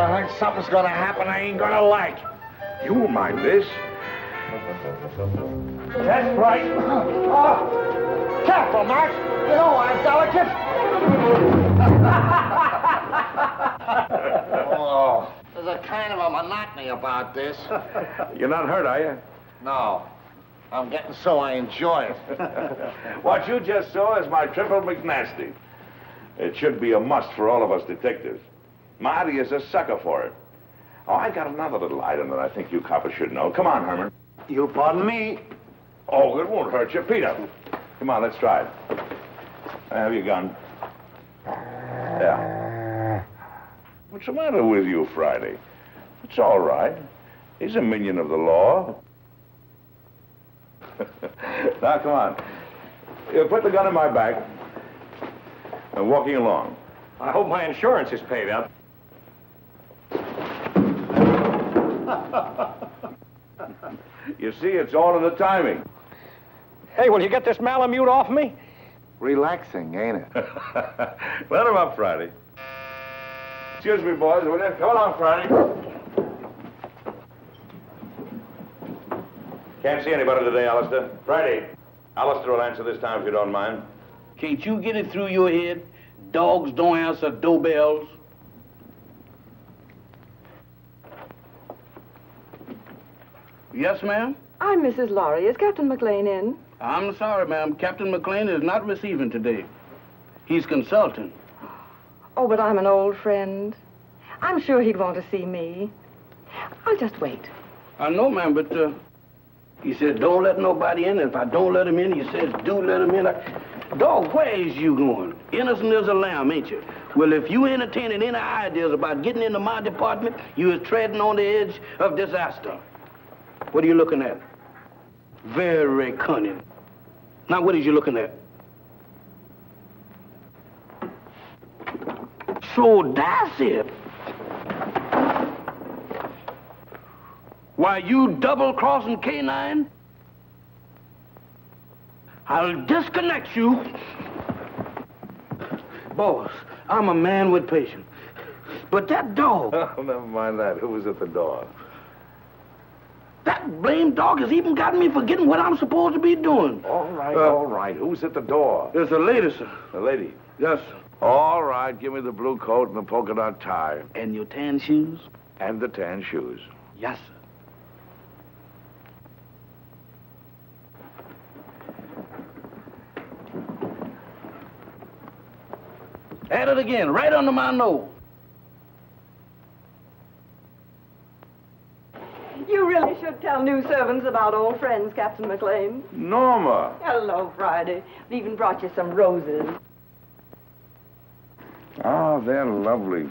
I think something's gonna happen I ain't gonna like. You won't mind this. That's right. Careful, Max. You know I'm delicate. Oh, there's a kind of a monotony about this. You're not hurt, are you? No. I'm getting so I enjoy it. What you just saw is my triple McNasty. It should be a must for all of us detectives. Marty is a sucker for it. Oh, I got another little item that I think you coppers should know. Come on, Herman. You'll pardon me. Oh, it won't hurt you. Peter. Come on, let's try it. Have your gun. Yeah. What's the matter with you, Friday? It's all right. He's a minion of the law. Now, come on. You put the gun in my back. I'm walking along. I hope my insurance is paid up. You see, it's all in the timing. Hey, will you get this Malamute off me? Relaxing, ain't it? Let him up, Friday. Excuse me, boys, will you? Come along, Friday. Can't see anybody today, Alistair. Friday. Alistair will answer this time if you don't mind. Can't you get it through your head? Dogs don't answer doorbells. Yes, ma'am? I'm Mrs. Laurie. Is Captain McLean in? I'm sorry, ma'am. Captain McLean is not receiving today. He's consulting. Oh, but I'm an old friend. I'm sure he'd want to see me. I'll just wait. I know, ma'am, but he said don't let nobody in. If I don't let him in, he says do let him in. Dog, where is you going? Innocent as a lamb, ain't you? Well, if you entertaining any ideas about getting into my department, you is treading on the edge of disaster. What are you looking at? Very cunning. Now, what is you looking at? So that's it. Why, you double-crossing canine? I'll disconnect you. Boss, I'm a man with patience. But that dog... Oh, never mind that. Who was at the door? That blamed dog has even gotten me forgetting what I'm supposed to be doing. All right. Who's at the door? There's a lady, sir. The lady? Yes, sir. All right, give me the blue coat and the polka dot tie. And your tan shoes? And the tan shoes. Yes, sir. At it again, right under my nose. You really should tell new servants about old friends, Captain McLean. Norma. Hello, Friday. I've even brought you some roses. Oh, they're lovely.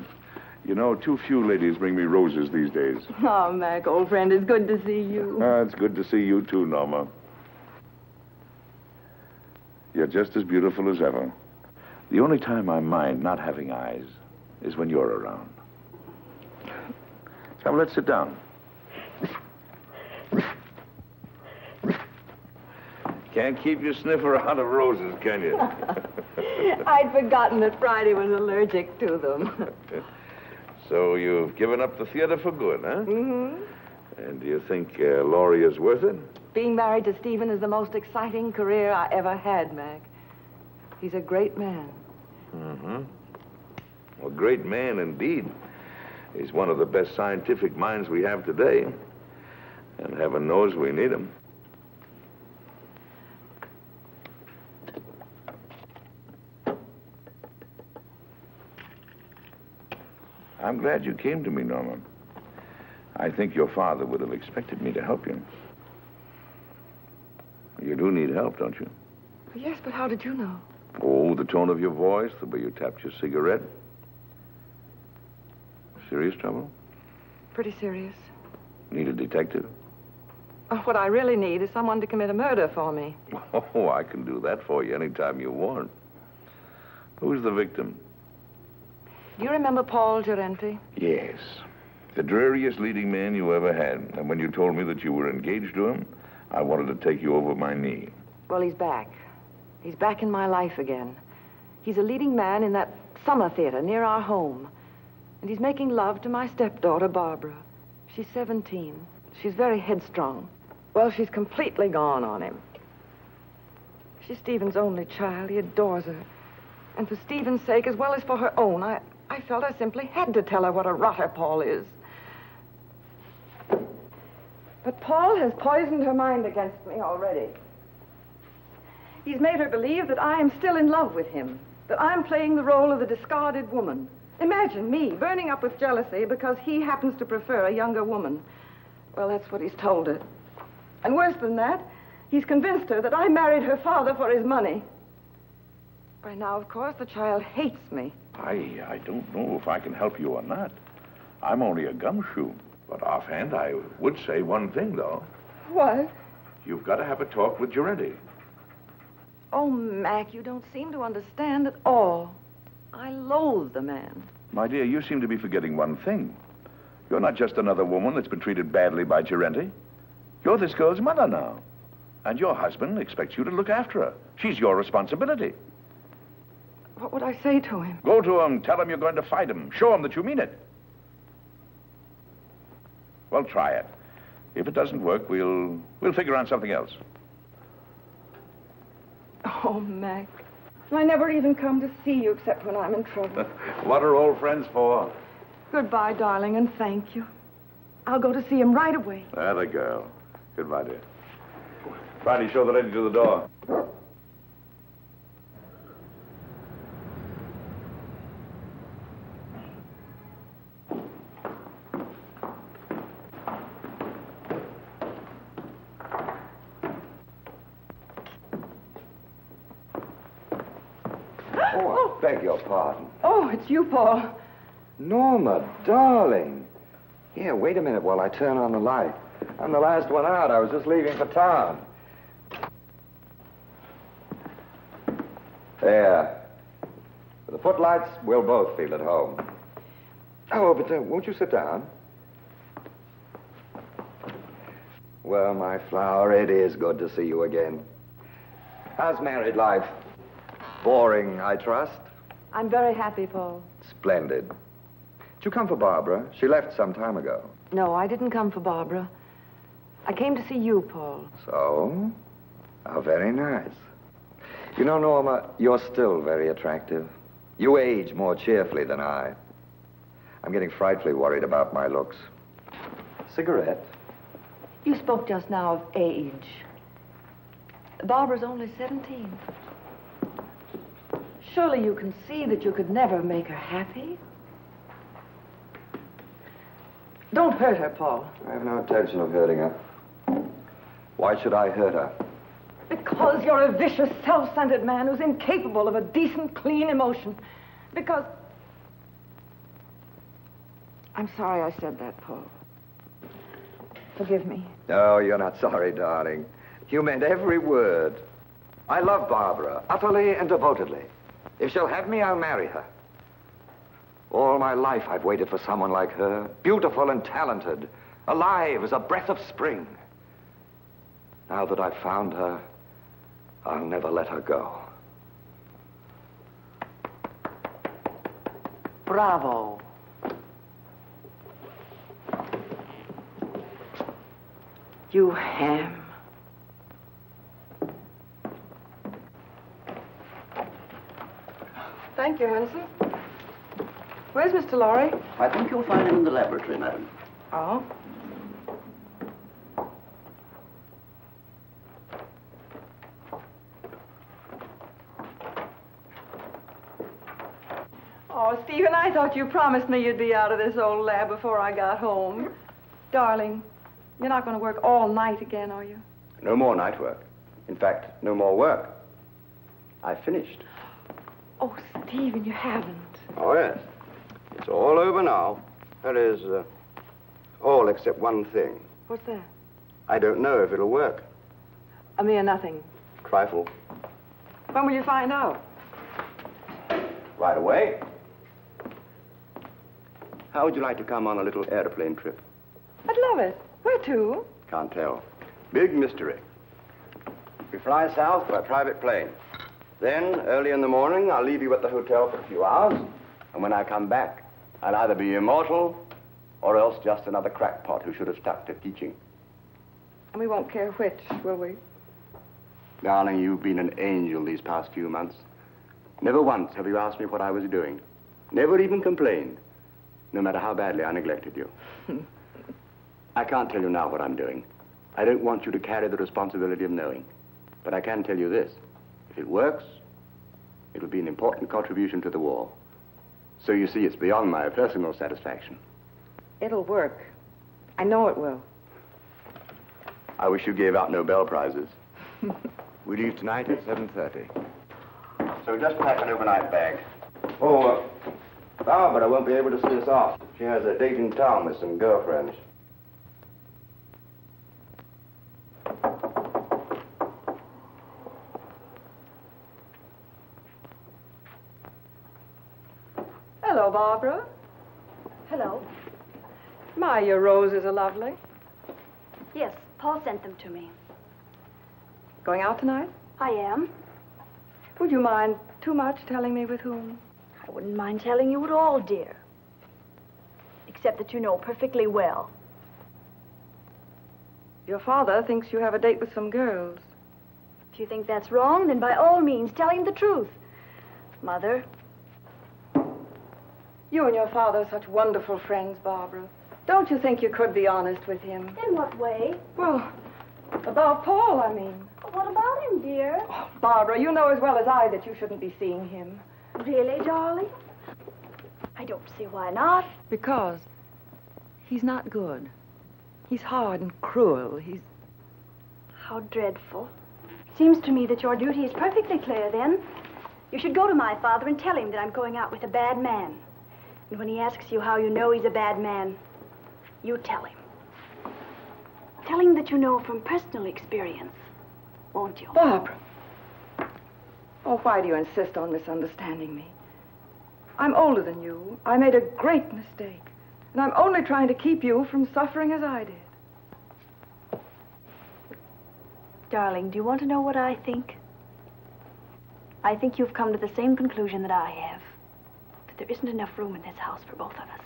You know, too few ladies bring me roses these days. Oh, Mac, old friend, it's good to see you. It's good to see you, too, Norma. You're just as beautiful as ever. The only time I mind not having eyes is when you're around. Come, let's sit down. Can't keep your sniffer out of roses, can you? I'd forgotten that Friday was allergic to them. So you've given up the theater for good, huh? Mm-hmm. And do you think Laurie is worth it? Being married to Stephen is the most exciting career I ever had, Mac. He's a great man. Mm-hmm. A great man indeed. He's one of the best scientific minds we have today. And heaven knows we need him. I'm glad you came to me, Norma. I think your father would have expected me to help you. You do need help, don't you? Yes, but how did you know? Oh, the tone of your voice, the way you tapped your cigarette. Serious trouble? Pretty serious. Need a detective? What I really need is someone to commit a murder for me. Oh, I can do that for you anytime you want. Who's the victim? Do you remember Paul Gerenti? Yes. The dreariest leading man you ever had. And when you told me that you were engaged to him, I wanted to take you over my knee. Well, he's back. He's back in my life again. He's a leading man in that summer theater near our home. And he's making love to my stepdaughter, Barbara. She's 17. She's very headstrong. Well, she's completely gone on him. She's Stephen's only child. He adores her. And for Stephen's sake, as well as for her own, I felt I simply had to tell her what a rotter Paul is. But Paul has poisoned her mind against me already. He's made her believe that I am still in love with him, that I'm playing the role of the discarded woman. Imagine me burning up with jealousy because he happens to prefer a younger woman. Well, that's what he's told her. And worse than that, he's convinced her that I married her father for his money. By now, of course, the child hates me. I don't know if I can help you or not. I'm only a gumshoe. But offhand, I would say one thing, though. What? You've got to have a talk with Giretti. Oh, Mac, you don't seem to understand at all. I loathe the man. My dear, you seem to be forgetting one thing. You're not just another woman that's been treated badly by Giretti. You're this girl's mother now. And your husband expects you to look after her. She's your responsibility. What would I say to him? Go to him, tell him you're going to fight him. Show him that you mean it. Well, try it. If it doesn't work, we'll figure out something else. Oh, Mac, I never even come to see you except when I'm in trouble. What are old friends for? Goodbye, darling, and thank you. I'll go to see him right away. That girl. Goodbye, dear. Friday, show the lady to the door. Oh, I beg your pardon. Oh, it's you, Paul. Norma, darling. Here, wait a minute while I turn on the light. I'm the last one out. I was just leaving for town. There. With the footlights, we'll both feel at home. Oh, but won't you sit down? Well, my flower, it is good to see you again. How's married life? Boring, I trust? I'm very happy, Paul. Splendid. Did you come for Barbara? She left some time ago. No, I didn't come for Barbara. I came to see you, Paul. So? How very nice. You know, Norma, you're still very attractive. You age more cheerfully than I. I'm getting frightfully worried about my looks. Cigarette? You spoke just now of age. Barbara's only 17. Surely you can see that you could never make her happy. Don't hurt her, Paul. I have no intention of hurting her. Why should I hurt her? Because you're a vicious, self-centered man who's incapable of a decent, clean emotion. Because... I'm sorry I said that, Paul. Forgive me. No, you're not sorry, darling. You meant every word. I love Barbara, utterly and devotedly. If she'll have me, I'll marry her. All my life, I've waited for someone like her, beautiful and talented, alive as a breath of spring. Now that I've found her, I'll never let her go. Bravo. You ham. Thank you, Hanson. Where's Mr. Lorry? I think you'll find him in the laboratory, madam. Oh? Oh, Stephen, I thought you promised me you'd be out of this old lab before I got home. Darling, you're not going to work all night again, are you? No more night work. In fact, no more work. I finished. Oh, Stephen, you haven't. Oh, yes. It's all over now. That is, all except one thing. What's that? I don't know if it'll work. A mere nothing. Trifle. When will you find out? Right away. How would you like to come on a little airplane trip? I'd love it. Where to? Can't tell. Big mystery. We fly south by private plane. Then, early in the morning, I'll leave you at the hotel for a few hours. And when I come back, I'll either be immortal or else just another crackpot who should have stuck to teaching. And we won't care which, will we? Darling, you've been an angel these past few months. Never once have you asked me what I was doing. Never even complained, no matter how badly I neglected you. I can't tell you now what I'm doing. I don't want you to carry the responsibility of knowing. But I can tell you this. If it works, it'll be an important contribution to the war. So you see, it's beyond my personal satisfaction. It'll work. I know it will. I wish you gave out Nobel Prizes. We leave tonight at 7:30. So just pack an overnight bag. Oh, Barbara won't be able to see us off. She has a date in town with some girlfriends. Hello, Barbara. Hello. My, your roses are lovely. Yes, Paul sent them to me. Going out tonight? I am. Would you mind too much telling me with whom? I wouldn't mind telling you at all, dear. Except that you know perfectly well. Your father thinks you have a date with some girls. If you think that's wrong, then by all means, tell him the truth. Mother. You and your father are such wonderful friends, Barbara. Don't you think you could be honest with him? In what way? Well, about Paul, I mean. What about him, dear? Oh, Barbara, you know as well as I that you shouldn't be seeing him. Really, darling? I don't see why not. Because he's not good. He's hard and cruel. He's... How dreadful. Seems to me that your duty is perfectly clear, then. You should go to my father and tell him that I'm going out with a bad man. And when he asks you how you know he's a bad man, you tell him. Tell him that you know from personal experience, won't you? Barbara. Oh, why do you insist on misunderstanding me? I'm older than you. I made a great mistake. And I'm only trying to keep you from suffering as I did. Darling, do you want to know what I think? I think you've come to the same conclusion that I have. That there isn't enough room in this house for both of us.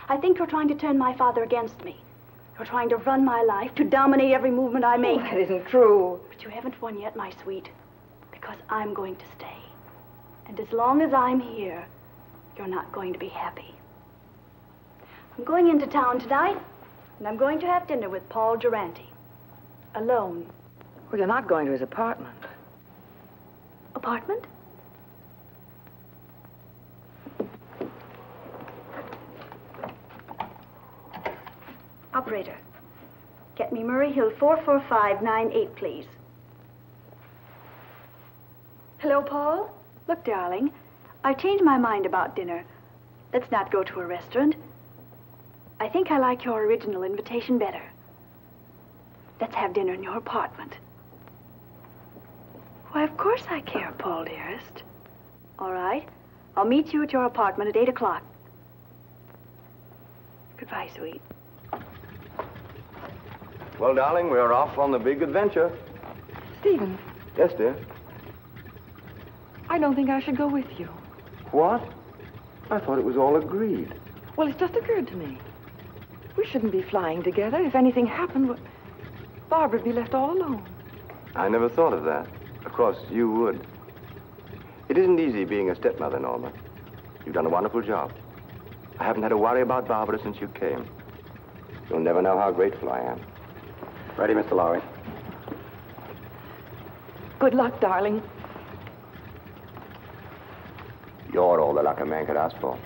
I think you're trying to turn my father against me. You're trying to run my life, to dominate every movement I make. Oh, that isn't true. But you haven't won yet, my sweet. Because I'm going to stay. And as long as I'm here, you're not going to be happy. I'm going into town tonight, and I'm going to have dinner with Paul Durante. Alone. Well, you're not going to his apartment. Apartment? Operator, get me Murray Hill 44598, please. Hello, Paul? Look, darling, I've changed my mind about dinner. Let's not go to a restaurant. I think I like your original invitation better. Let's have dinner in your apartment. Why, of course I care, Paul, dearest. All right. I'll meet you at your apartment at 8 o'clock. Goodbye, sweet. Well, darling, we're off on the big adventure. Stephen, Yes, dear. I don't think I should go with you. What? I thought it was all agreed. Well, it's just occurred to me. We shouldn't be flying together. If anything happened, well, Barbara'd be left all alone. I never thought of that. Of course, you would. It isn't easy being a stepmother, Norma. You've done a wonderful job. I haven't had to worry about Barbara since you came. You'll never know how grateful I am. Ready, Mr. Lowry? Good luck, darling. You're all the luck a man could ask for.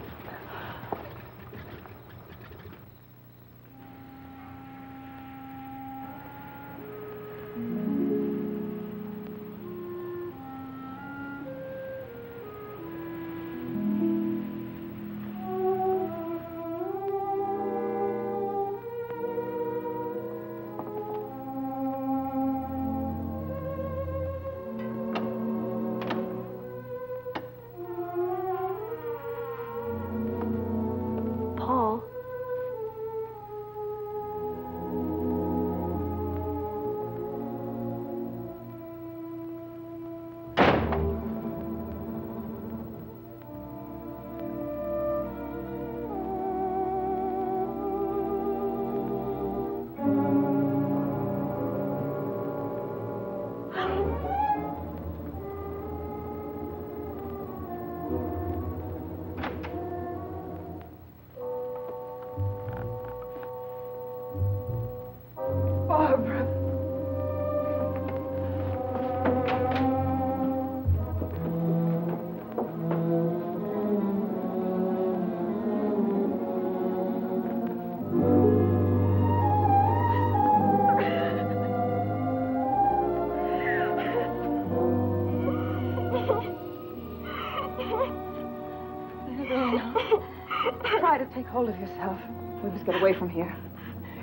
hold of yourself. We must get away from here.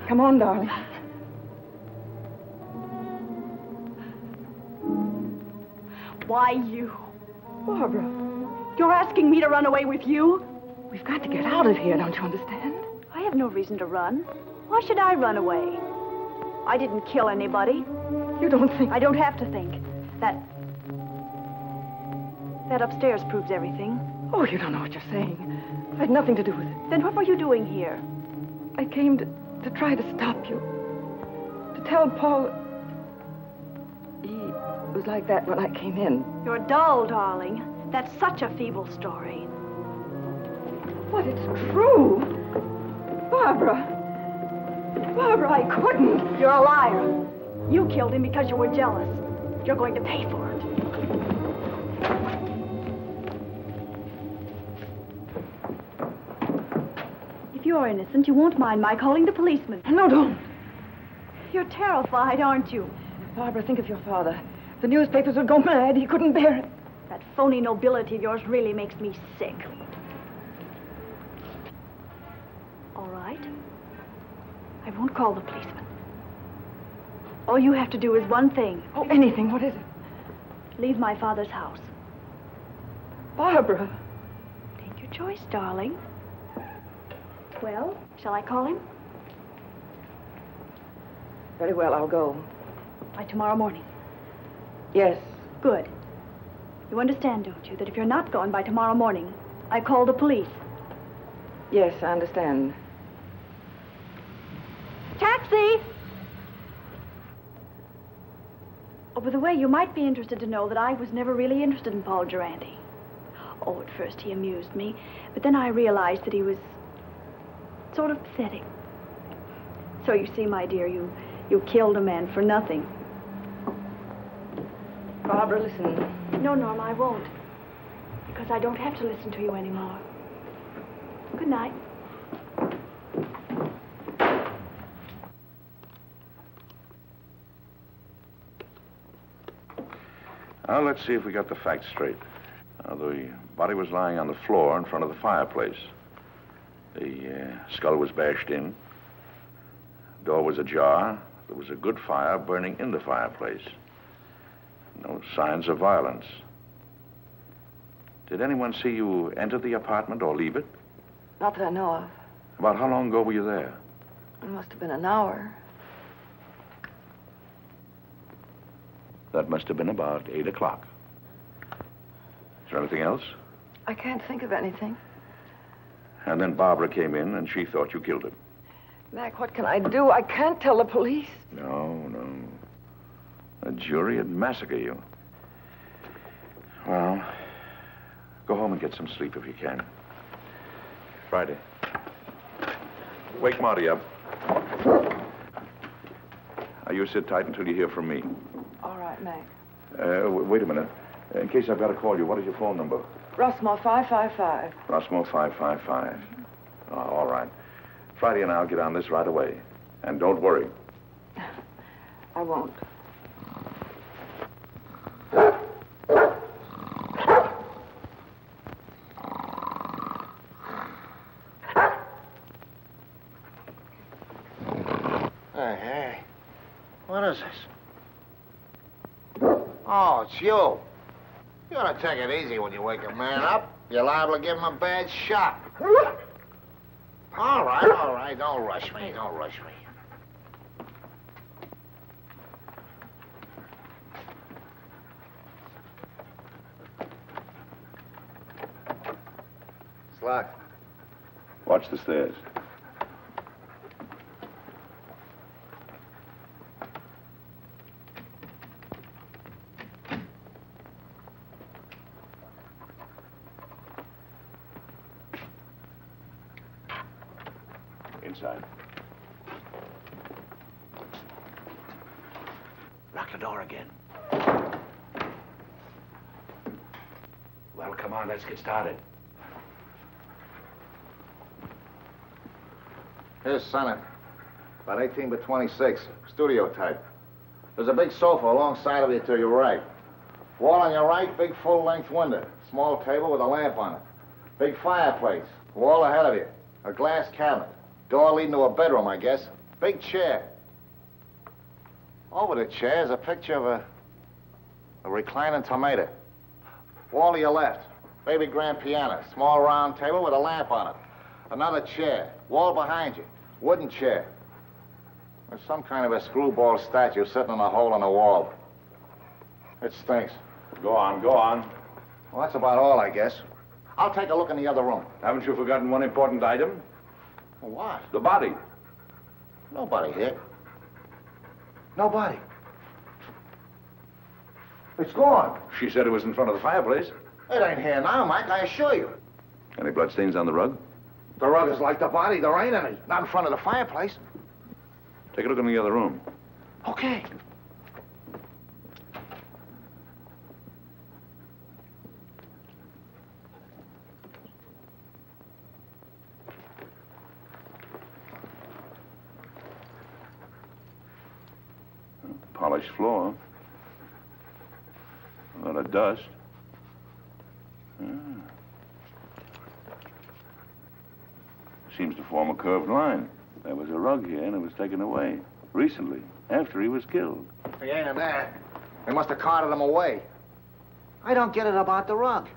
Come on, darling. Why you? Barbara, You're asking me to run away with you? we've got to get out of here, don't you understand? I have no reason to run. Why should I run away? I didn't kill anybody. You don't think... I don't have to think. That upstairs proves everything. Oh, you don't know what you're saying. I had nothing to do with it. Then what were you doing here? I came to try to stop you. To tell Paul... He was like that when I came in. You're dull, darling. That's such a feeble story. But it's true. Barbara. Barbara, I couldn't. You're a liar. You killed him because you were jealous. You're going to pay for it. If you're innocent, you won't mind my calling the policeman. No, don't. You're terrified, aren't you? Barbara, think of your father. The newspapers would go mad. He couldn't bear it. That phony nobility of yours really makes me sick. All right. I won't call the policeman. All you have to do is one thing. Oh, anything. What is it? Leave my father's house. Barbara. Take your choice, darling. Well, shall I call him? Very well, I'll go. By tomorrow morning. Yes. Good. You understand, don't you, that if you're not gone by tomorrow morning, I call the police. Yes, I understand. Taxi! Oh, by the way, you might be interested to know that I was never really interested in Paul Durante. Oh, at first he amused me, but then I realized that he was sort of pathetic. So you see, my dear, you killed a man for nothing. Barbara, listen. No, Norma, I won't. Because I don't have to listen to you anymore. Good night. Now, let's see if we got the facts straight. The body was lying on the floor in front of the fireplace. The skull was bashed in. Door was ajar. There was a good fire burning in the fireplace. No signs of violence. Did anyone see you enter the apartment or leave it? Not that I know of. About how long ago were you there? It must have been an hour. That must have been about 8 o'clock. Is there anything else? I can't think of anything. And then Barbara came in and she thought you killed him. Mac, what can I do? I can't tell the police. No. A jury would massacre you. Well, go home and get some sleep if you can. Friday. Wake Marty up. Now, you sit tight until you hear from me. All right, Mac. Wait a minute. In case I've got to call you, what is your phone number? Rossmore 555. Rossmore 555. Oh, all right. Friday and I'll get on this right away. And don't worry. I won't. Hey. What is this? Oh, it's you. You ought to take it easy when you wake a man up. You're liable to give him a bad shock. All right. Don't rush me. It's locked. Watch the stairs. Inside. Lock the door again. Well, come on, let's get started. Here's Senate. About 18 by 26. Studio type. There's a big sofa alongside of you to your right. Wall on your right, big full-length window. Small table with a lamp on it. Big fireplace. Wall ahead of you. A glass cabinet. Door leading to a bedroom, I guess. Big chair. Over the chair is a picture of a reclining tomato. Wall to your left. Baby grand piano. Small round table with a lamp on it. Another chair. Wall behind you. Wooden chair. There's some kind of a screwball statue sitting in a hole in the wall. It stinks. Go on, go on. Well, that's about all, I guess. I'll take a look in the other room. Haven't you forgotten one important item? What? The body. Nobody here. Nobody. It's gone. She said it was in front of the fireplace. It ain't here now, Mike, I assure you. Any bloodstains on the rug? The rug is like the body. There ain't any. Not in front of the fireplace. Take a look in the other room. Okay. Polished floor. A lot of dust. Seems to form a curved line. There was a rug here, and it was taken away. Recently, after he was killed. He ain't in there. They must have carted him away. I don't get it about the rug.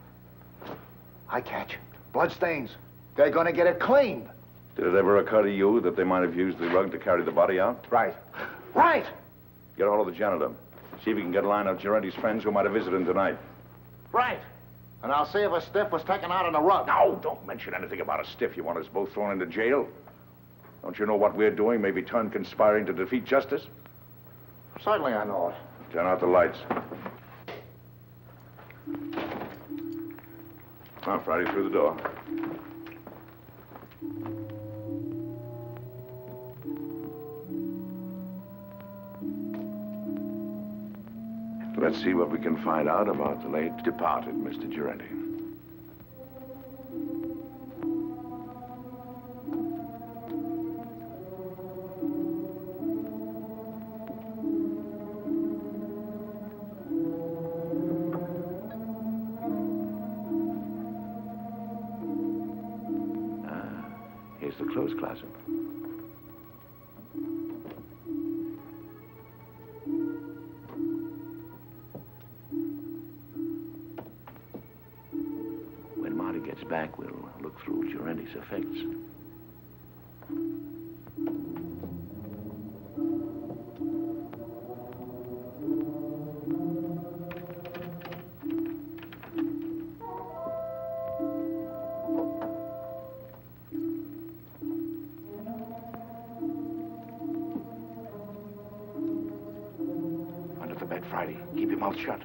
I catch. Bloodstains. They're gonna get it cleaned. Did it ever occur to you that they might have used the rug to carry the body out? Right. Right! Get a hold of the janitor. See if he can get a line of Giorenti's friends who might have visited him tonight. Right. And I'll see if a stiff was taken out on the rug. No, don't mention anything about a stiff. You want us both thrown into jail? Don't you know what we're doing may be turned conspiring to defeat justice? Certainly I know it. Turn out the lights. Now, Friday, through the door. Let's see what we can find out about the late departed Mr. Giorenti. Here's the clothes closet. When Marty gets back, we'll look through Giorenti's effects. Friday, keep your mouth shut.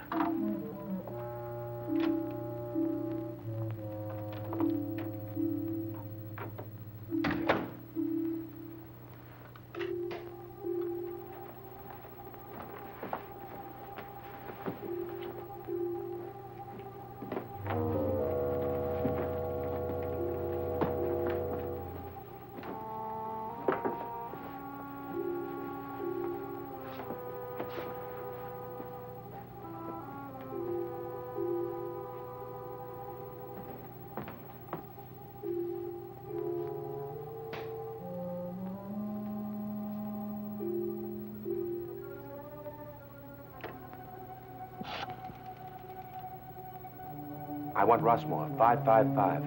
I want Rossmore, 555.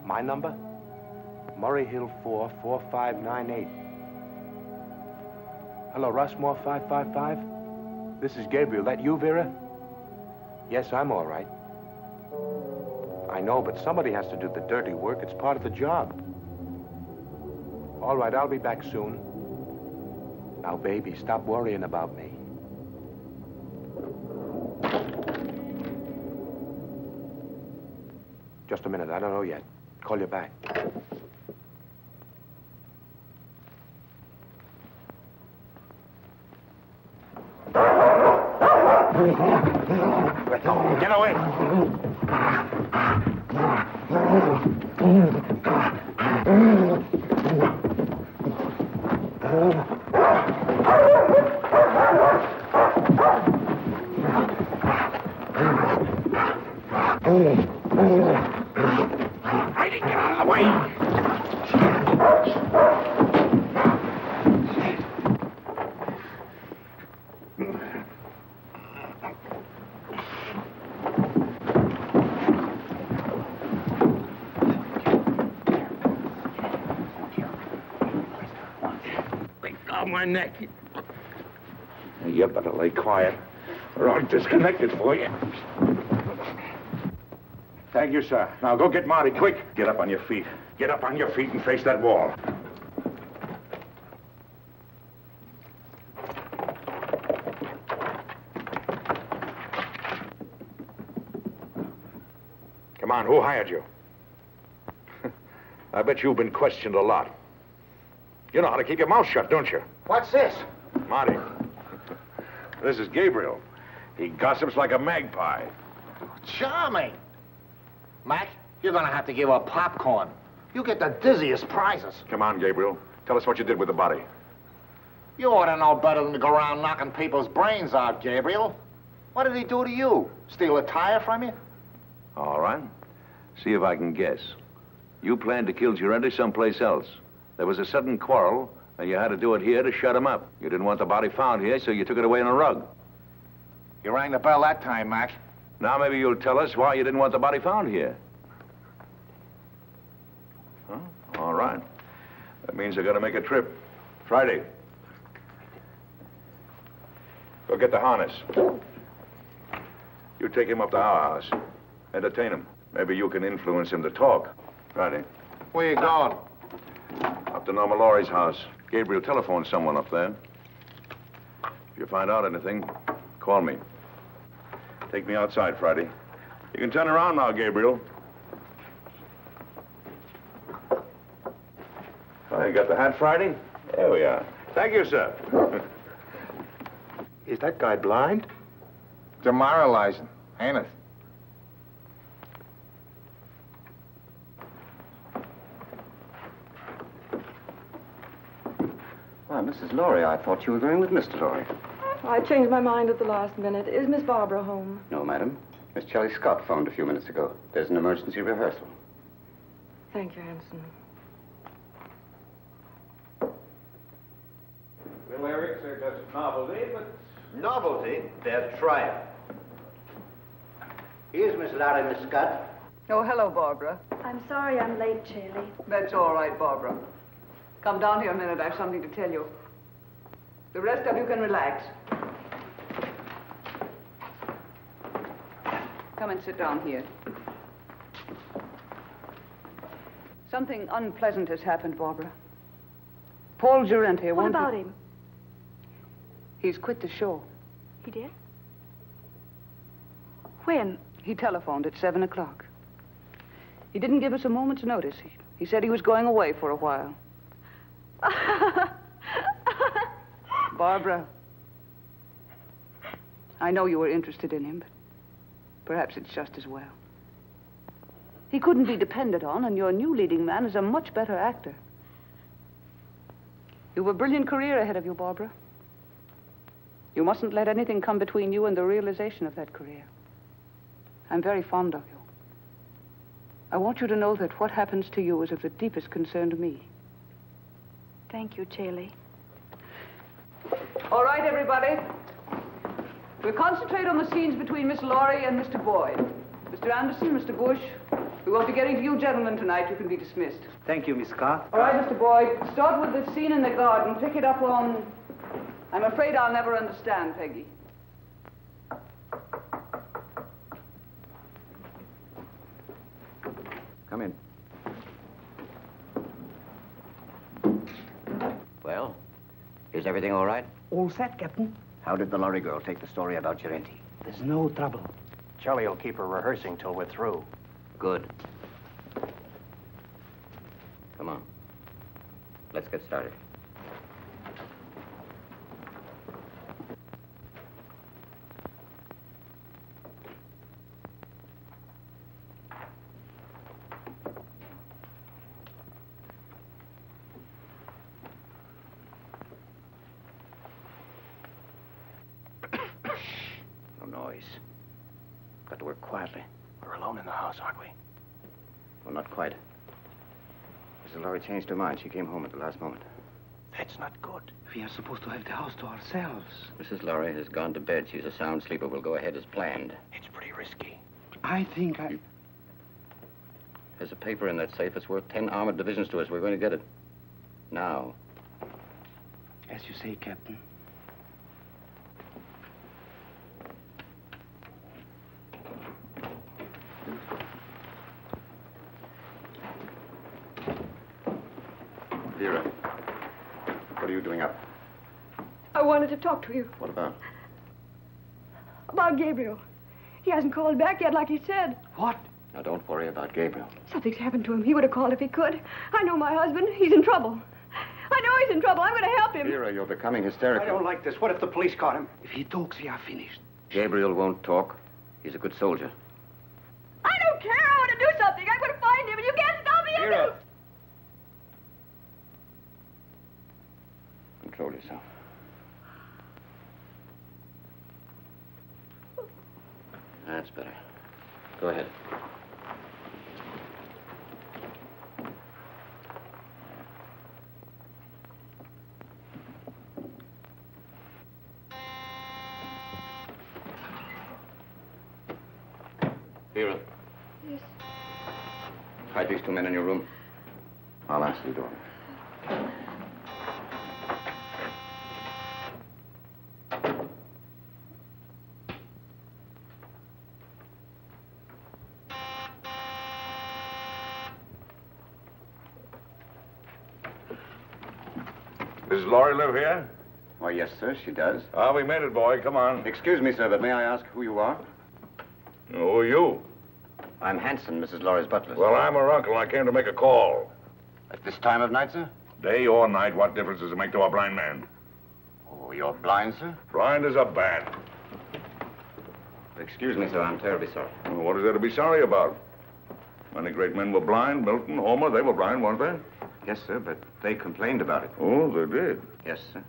My number? Murray Hill 4, 4598. Hello, Rossmore, 555? This is Gabriel. That you, Vera? Yes, I'm all right. I know, but somebody has to do the dirty work. It's part of the job. All right, I'll be back soon. Now, baby, stop worrying about me. Just a minute, I don't know yet. Call you back. Get away! Get out of the way! Oh, my neck. You better lay quiet, or I'll disconnect it for you. Thank you, sir. Now go get Marty, quick. Get up on your feet. Get up on your feet and face that wall. Come on, who hired you? I bet you've been questioned a lot. You know how to keep your mouth shut, don't you? What's this? Marty, this is Gabriel. He gossips like a magpie. Charming. Mac, you're gonna have to give her popcorn. You get the dizziest prizes. Come on, Gabriel. Tell us what you did with the body. You ought to know better than to go around knocking people's brains out, Gabriel. What did he do to you? Steal a tire from you? All right. See if I can guess. You planned to kill Girente someplace else. There was a sudden quarrel, and you had to do it here to shut him up. You didn't want the body found here, so you took it away in a rug. You rang the bell that time, Mac. Now maybe you'll tell us why you didn't want the body found here. Huh? All right. That means they're going to make a trip. Friday. Go get the harness. You take him up to our house. Entertain him. Maybe you can influence him to talk. Friday. Where you going? Up to Norma Laurie's house. Gabriel, telephone someone up there. If you find out anything, call me. Take me outside, Friday. You can turn around now, Gabriel. Oh, you got the hat, Friday? There we are. Thank you, sir. Is that guy blind? Demoralizing, ain't it? Why, Mrs. Laurie, I thought you were going with Mr. Laurie. I changed my mind at the last minute. Is Miss Barbara home? No, madam. Miss Shelley Scott phoned a few minutes ago. There's an emergency rehearsal. Thank you, Hanson. Well, Eric said that's a novelty, but... Novelty? They're trying. Here's Miss Larry, Miss Scott. Oh, hello, Barbara. I'm sorry I'm late, Shirley. That's all right, Barbara. Come down here a minute. I have something to tell you. The rest of you can relax. Come and sit down here. Something unpleasant has happened, Barbara. Paul Girente What about him? He's quit the show. He did? When? He telephoned at 7 o'clock. He didn't give us a moment's notice. He said he was going away for a while. Barbara, I know you were interested in him, but perhaps it's just as well. He couldn't be depended on, and your new leading man is a much better actor. You have a brilliant career ahead of you, Barbara. You mustn't let anything come between you and the realization of that career. I'm very fond of you. I want you to know that what happens to you is of the deepest concern to me. Thank you, Shirley. All right, everybody. We'll concentrate on the scenes between Miss Laurie and Mr. Boyd. Mr. Anderson, Mr. Bush, we won't be getting to you gentlemen tonight. You can be dismissed. Thank you, Miss Scott. All right, Mr. Boyd, start with the scene in the garden. Pick it up on... I'm afraid I'll never understand, Peggy. Come in. Well, is everything all right? All set, Captain. How did the lorry girl take the story about Girente? There's no trouble. Charlie will keep her rehearsing till we're through. Good. Come on. Let's get started. Noise. Got to work quietly. We're alone in the house, aren't we? Well, not quite. Mrs. Laurie changed her mind. She came home at the last moment. That's not good. We are supposed to have the house to ourselves. Mrs. Laurie has gone to bed. She's a sound sleeper. We'll go ahead as planned. It's pretty risky. I think There's a paper in that safe. It's worth 10 armored divisions to us. We're going to get it. Now. As you say, Captain. Vera, what are you doing up? I wanted to talk to you What about? about Gabriel. He hasn't called back yet like he said. What? Now, don't worry about Gabriel. Something's happened to him. He would have called if he could. I know my husband. He's in trouble. I know he's in trouble. I'm going to help him. Vera, you're becoming hysterical. I don't like this. What if the police caught him? If he talks, we are finished. Gabriel won't talk. He's a good soldier. I don't care. I want to do something. I'm going to find him, and you can't stop me. Vera! Control yourself. That's better. Go ahead. Vera. Yes. Hide these two men in your room. I'll answer the door. Does Laurie live here? Why, yes, sir, she does. Ah, we made it, boy. Come on. Excuse me, sir, but may I ask who you are? Who are you? I'm Hanson, Mrs. Laurie's butler. Well, I'm her uncle, and I came to make a call. At this time of night, sir? Day or night, what difference does it make to a blind man? Oh, you're blind, sir? Blind as a bat. Excuse me, sir, I'm terribly sorry. Well, what is there to be sorry about? Many great men were blind. Milton, Homer, they were blind, weren't they? Yes, sir, but they complained about it. Oh, they did. Yes, sir.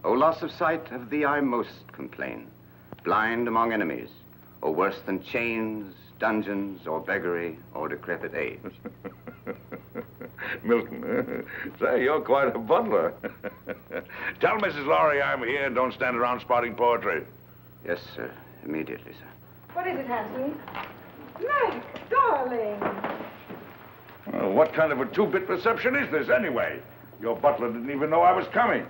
Oh, loss of sight, of thee I most complain. Blind among enemies, or worse than chains, dungeons, or beggary, or decrepit age. Milton, say, you're quite a butler. Tell Mrs. Laurie I'm here and don't stand around spouting poetry. Yes, sir. Immediately, sir. What is it, Hanson? Mac, darling. What kind of a two-bit reception is this, anyway? Your butler didn't even know I was coming.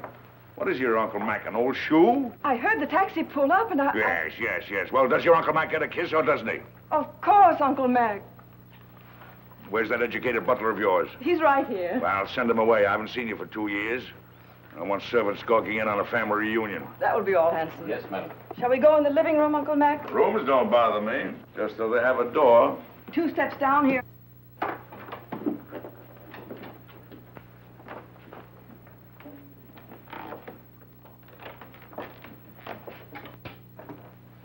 What is your Uncle Mac, an old shoe? I heard the taxi pull up and I... Yes. Well, does your Uncle Mac get a kiss or doesn't he? Of course, Uncle Mac. Where's that educated butler of yours? He's right here. Well, send him away. I haven't seen you for 2 years. I want servants skulking in on a family reunion. That will be all, Hanson. Yes, madam. Shall we go in the living room, Uncle Mac? Rooms don't bother me, just so they have a door. 2 steps down here.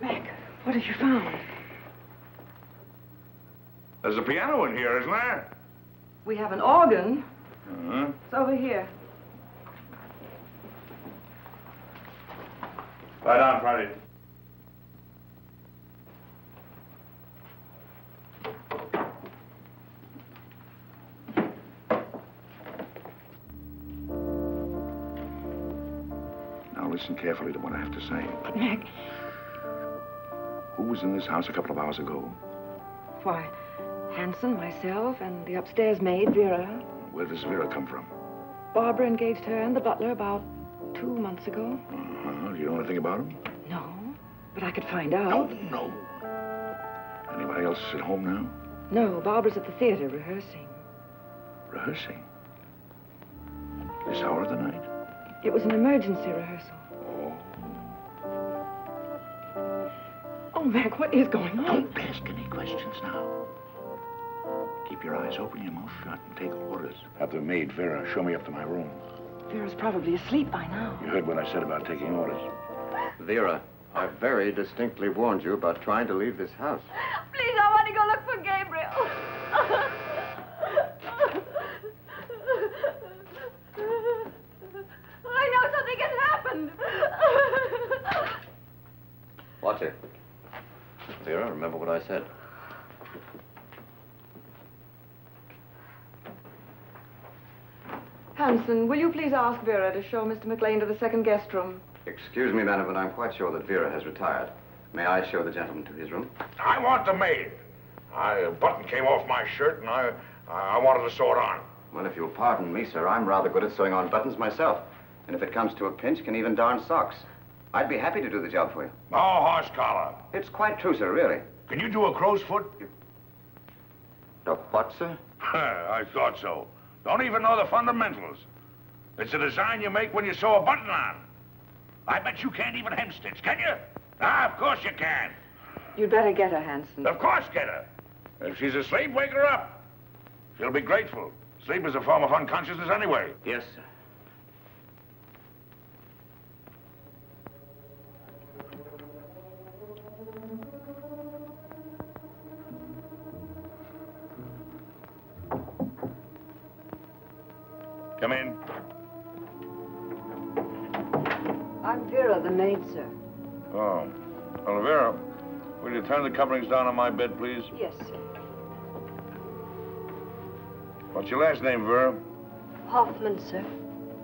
Mac, what have you found? There's a piano in here, isn't there? We have an organ. Uh-huh. It's over here. Lie down, Friday. Now listen carefully to what I have to say. But, Mac, Who was in this house a couple of hours ago? why, Hanson, myself, and the upstairs maid, Vera. Where does Vera come from? Barbara engaged her and the butler about 2 months ago. Uh-huh. Do you know anything about him? No, but I could find out. No. Anybody else at home now? No, Barbara's at the theater rehearsing. Rehearsing? This hour of the night? It was an emergency rehearsal. Oh, Mac, what is going on? Don't ask any questions now. Keep your eyes open, your mouth shut, and take orders. Have the maid, Vera, show me up to my room. Vera's probably asleep by now. You heard what I said about taking orders. Vera, I very distinctly warned you about trying to leave this house. Please, I want to go look for Gabriel. I know something has happened. Watch it. Vera, remember what I said. Hanson, will you please ask Vera to show Mr. McLean to the second guest room? Excuse me, madam, but I'm quite sure that Vera has retired. May I show the gentleman to his room? I want the maid. A button came off my shirt, and I wanted to sew it on. Well, if you'll pardon me, sir, I'm rather good at sewing on buttons myself. And if it comes to a pinch, can even darn socks. I'd be happy to do the job for you. No horse collar. It's quite true, sir, really. Can you do a crow's foot? The what, sir? I thought so. Don't even know the fundamentals. It's a design you make when you sew a button on. I bet you can't even hem stitch, can you? Ah, of course you can. You'd better get her, Hanson. Of course get her. If she's asleep, wake her up. She'll be grateful. Sleep is a form of unconsciousness anyway. Yes, sir. Come in. I'm Vera, the maid, sir. Oh. Well, Vera, will you turn the coverings down on my bed, please? Yes, sir. What's your last name, Vera? Hoffman, sir.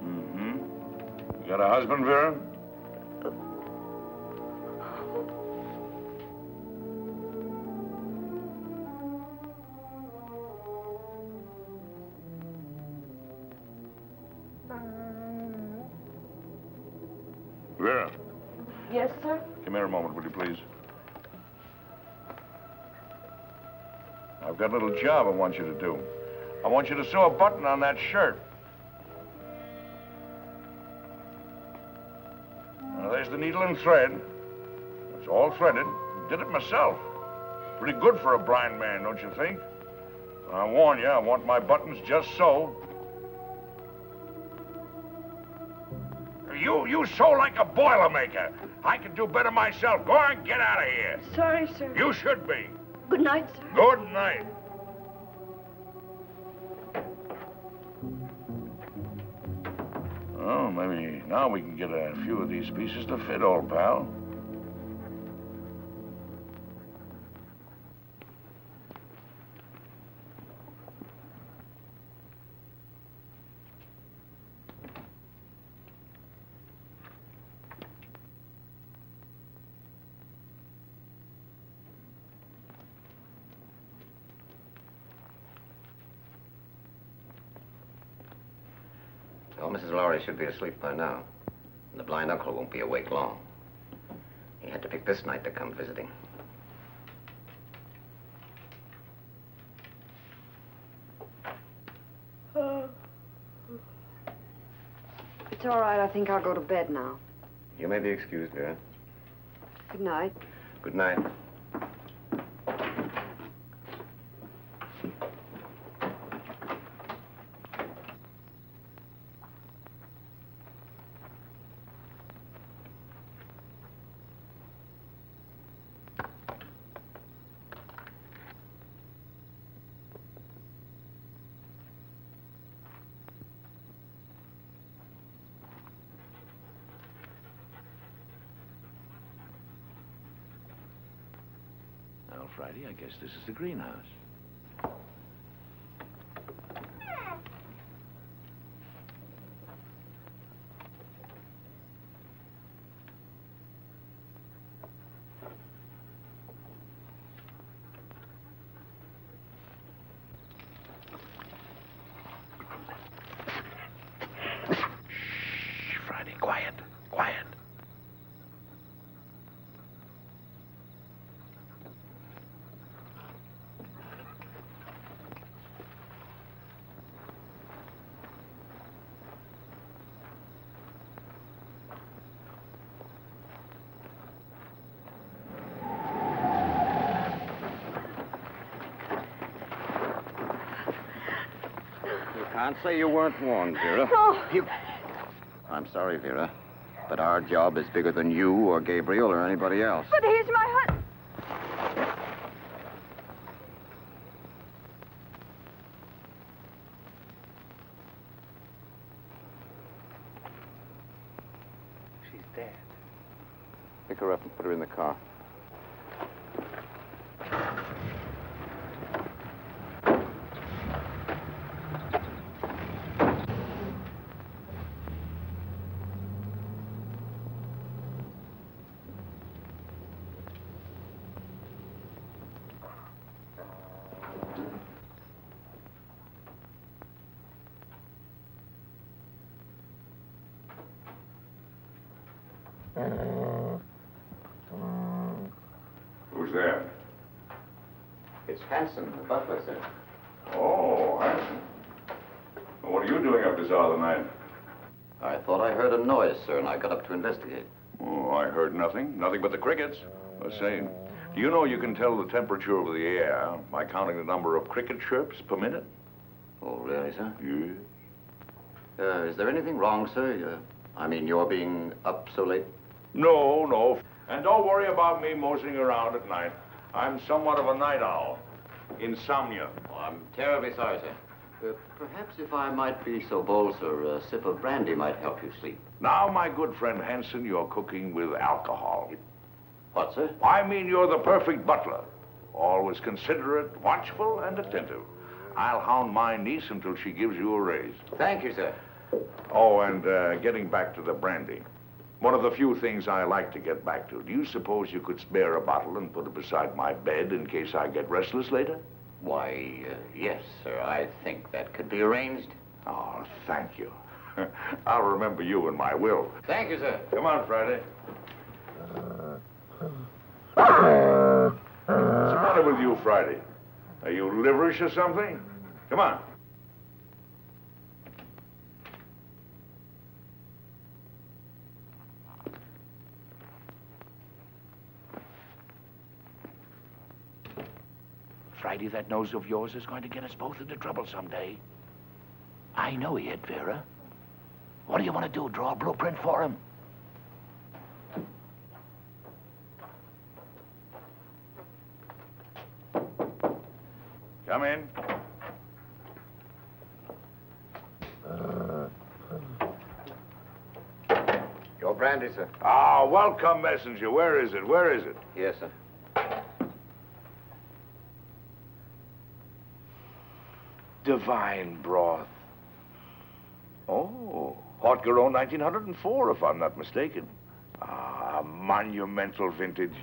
Mm-hmm. You got a husband, Vera? Vera, Yes, sir? come here a moment, will you, please? I've got a little job I want you to do. I want you to sew a button on that shirt. Now, there's the needle and thread. It's all threaded. Did it myself. Pretty good for a blind man, don't you think? I warn you, I want my buttons just so. You sew like a Boilermaker. I can do better myself. Go on, get out of here. Sorry, sir. You should be. Good night, sir. Good night. Oh, maybe now we can get a few of these pieces to fit, old pal. Well, Mrs. Lowry should be asleep by now. And the blind uncle won't be awake long. He had to pick this night to come visiting. It's all right. I think I'll go to bed now. You may be excused, Vera. Good night. Good night. Well, Friday, I guess this is the greenhouse. Shh, Friday, quiet, quiet. Can't say you weren't warned, Vera. No. I'm sorry, Vera, but our job is bigger than you or Gabriel or anybody else. But he's my husband. She's dead. Pick her up and put her in the car. Who's there? It's Hanson, the butler, sir. Oh, Hanson. Well, what are you doing up this hour of the night? I thought I heard a noise, sir, and I got up to investigate. Oh, I heard nothing. Nothing but the crickets. Let's say, do you know you can tell the temperature of the air by counting the number of cricket chirps per minute? Oh, really, sir? Yes. Is there anything wrong, sir? I mean, you're being up so late? No, no. And don't worry about me moseying around at night. I'm somewhat of a night owl. Insomnia. Oh, I'm terribly sorry, sir. Perhaps if I might be so bold, sir, a sip of brandy might help you sleep. Now, my good friend Hanson, you're cooking with alcohol. What, sir? I mean, you're the perfect butler. Always considerate, watchful, and attentive. I'll hound my niece until she gives you a raise. Thank you, sir. Oh, and getting back to the brandy. One of the few things I like to get back to. Do you suppose you could spare a bottle and put it beside my bed in case I get restless later? Why, yes, sir. I think that could be arranged. Oh, thank you. I'll remember you in my will. Thank you, sir. Come on, Friday. What's the matter with you, Friday? Are you liverish or something? Come on. Friday, that nose of yours is going to get us both into trouble someday. I know he hit Vera. What do you want to do, draw a blueprint for him? Come in. Your brandy, sir. Ah, welcome, messenger. Where is it? Where is it? Yes, sir. Divine broth. Oh, Haute Garonne 1904, if I'm not mistaken. Ah, monumental vintage.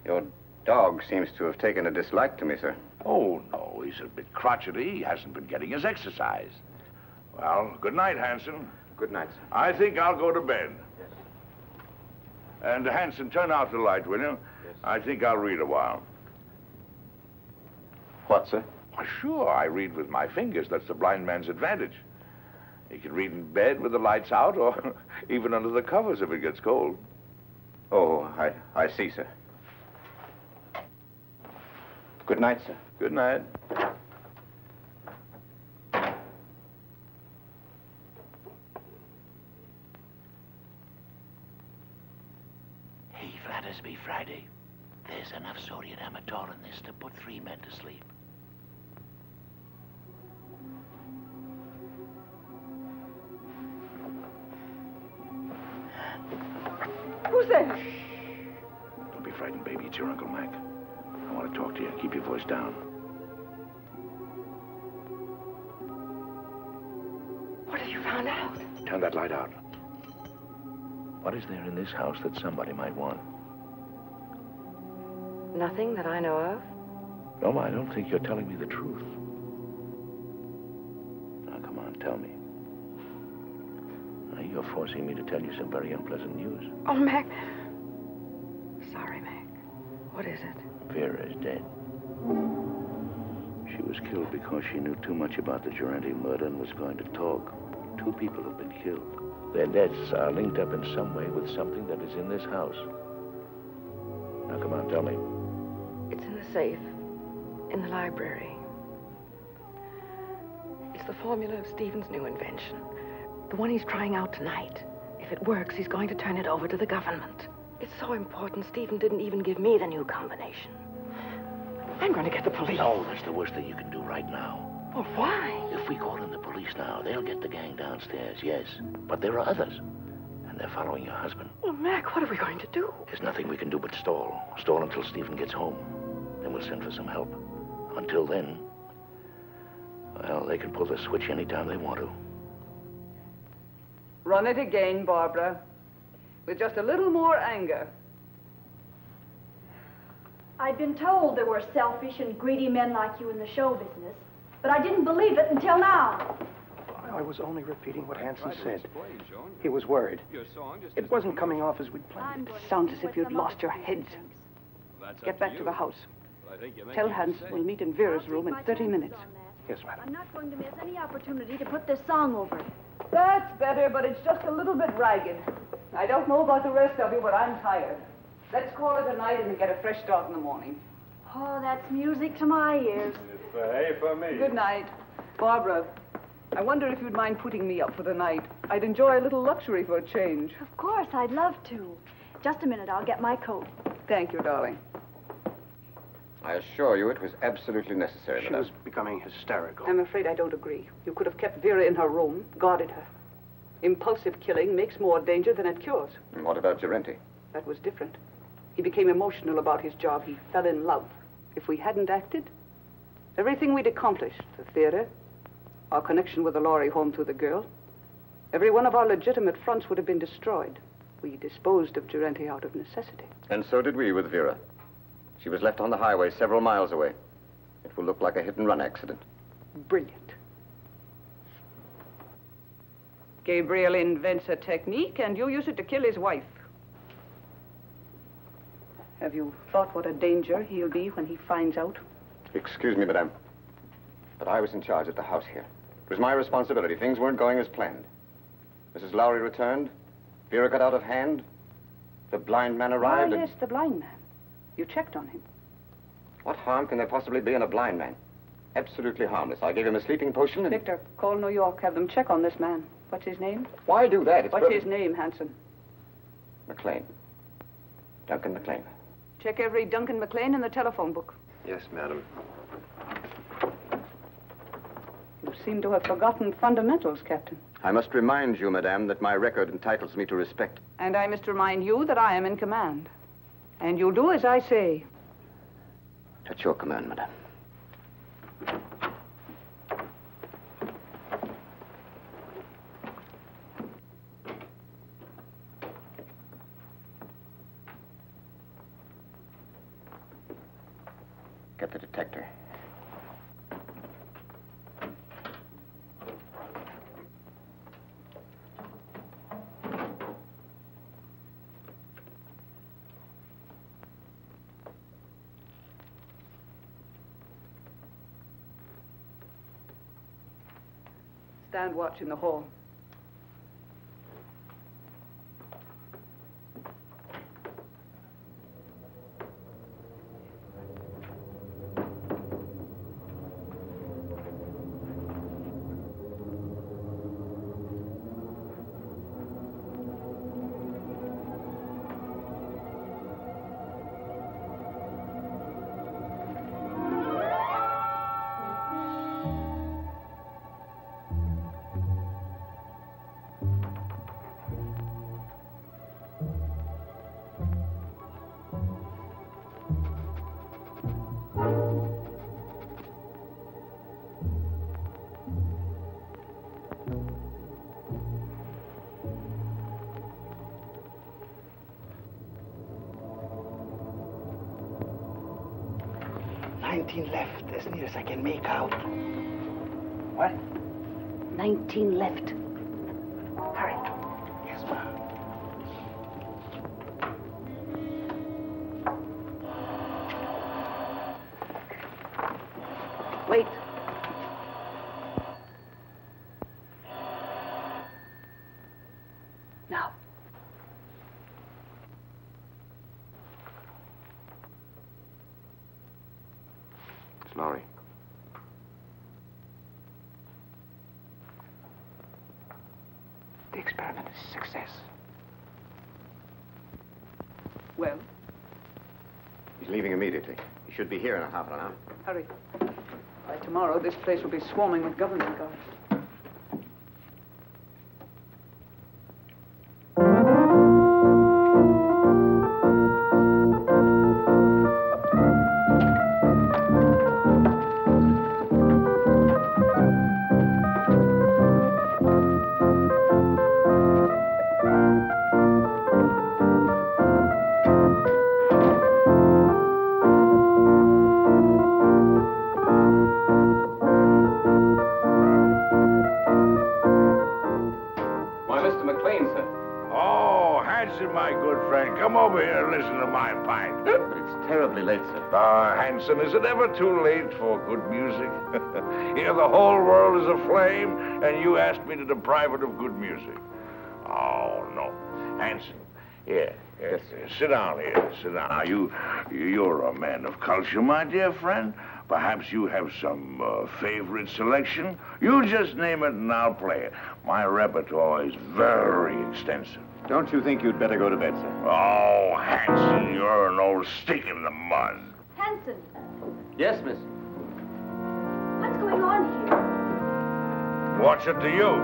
Your dog seems to have taken a dislike to me, sir. Oh, no, he's a bit crotchety. He hasn't been getting his exercise. Well, good night, Hanson. Good night, sir. I think I'll go to bed. Yes. And, Hanson, turn out the light, will you? Yes. I think I'll read a while. What, sir? Why, sure, I read with my fingers. That's the blind man's advantage. He can read in bed with the lights out or even under the covers if it gets cold. Oh, I see, sir. Good night, sir. Good night. Hey, flatters me, Friday. There's enough sodium amytal in this to put 3 men to sleep. Who's there? Don't be frightened, baby. It's your Uncle Mac. I want to talk to you. Keep your voice down. What have you found out? Turn that light out. What is there in this house that somebody might want? Nothing that I know of. No, I don't think you're telling me the truth. Now, come on, tell me. Now, you're forcing me to tell you some very unpleasant news. Oh, Mac. Sorry, Mac. What is it? Vera is dead. She was killed because she knew too much about the Durante murder and was going to talk. 2 people have been killed. Their deaths are linked up in some way with something that is in this house. Now, come on, tell me. It's in the safe. In the library. It's the formula of Stephen's new invention. The one he's trying out tonight. If it works, he's going to turn it over to the government. It's so important, Stephen didn't even give me the new combination. I'm going to get the police. No, that's the worst thing you can do right now. Well, why? If we call in the police now, they'll get the gang downstairs, yes. But there are others. And they're following your husband. Well, Mac, what are we going to do? There's nothing we can do but stall. Stall until Stephen gets home. Then we'll send for some help. Until then, well, they can pull the switch anytime they want to. Run it again, Barbara. With just a little more anger. I'd been told there were selfish and greedy men like you in the show business, but I didn't believe it until now. I was only repeating what Hanson said. He was worried. It wasn't coming off as we'd planned. Sounds as if you'd lost your heads. Get back to the house. Tell Hans we'll meet in Vera's room in 30 minutes. Yes, madam. I'm not going to miss any opportunity to put this song over. That's better, but it's just a little bit ragged. I don't know about the rest of you, but I'm tired. Let's call it a night and get a fresh start in the morning. Oh, that's music to my ears. It's A for me. Good night. Barbara, I wonder if you'd mind putting me up for the night. I'd enjoy a little luxury for a change. Of course, I'd love to. Just a minute, I'll get my coat. Thank you, darling. I assure you it was absolutely necessary, She madame. was becoming hysterical. I'm afraid I don't agree. You could have kept Vera in her room, guarded her. Impulsive killing makes more danger than it cures. And what about Gerenti? That was different. He became emotional about his job. He fell in love. If we hadn't acted, everything we'd accomplished, the theater, our connection with the Lorry home through the girl, every one of our legitimate fronts would have been destroyed. We disposed of Gerenti out of necessity. And so did we with Vera. She was left on the highway several miles away. It will look like a hit-and-run accident. Brilliant. Gabriel invents a technique, and you use it to kill his wife. Have you thought what a danger he'll be when he finds out? Excuse me, madame, but I was in charge at the house here. It was my responsibility. Things weren't going as planned. Mrs. Lowry returned. Vera got out of hand. The blind man arrived. Oh, yes, the blind man. You checked on him. What harm can there possibly be in a blind man? Absolutely harmless. I gave him a sleeping potion and... Victor, call New York. Have them check on this man. What's his name? Why do that? It's What's his name, Hanson? McLean. Duncan McLean. Check every Duncan McLean in the telephone book. Yes, madam. You seem to have forgotten fundamentals, Captain. I must remind you, madame, that my record entitles me to respect. And I must remind you that I am in command. And you'll do as I say. At your command, madame. Get the detector. Stand watch in the hall. Left, as near as I can make out. What? 19 left. Hurry. Yes, ma'am. Wait. Now. Lowry. The experiment is a success. Well? He's leaving immediately. He should be here in a half an hour. Hurry. By tomorrow, this place will be swarming with government guards. Hanson, my good friend, come over here and listen to my pipe. It's terribly late, sir. Hanson, is it ever too late for good music? Here the whole world is aflame, and you ask me to deprive it of good music. Oh, no. Hanson, here, sit down here, sit down. Now, you're a man of culture, my dear friend. Perhaps you have some favorite selection. You just name it and I'll play it. My repertoire is very extensive. Don't you think you'd better go to bed, sir? Oh, Hanson, you're an old stick in the mud. Hanson, Yes, miss. what's going on here? What's it to you?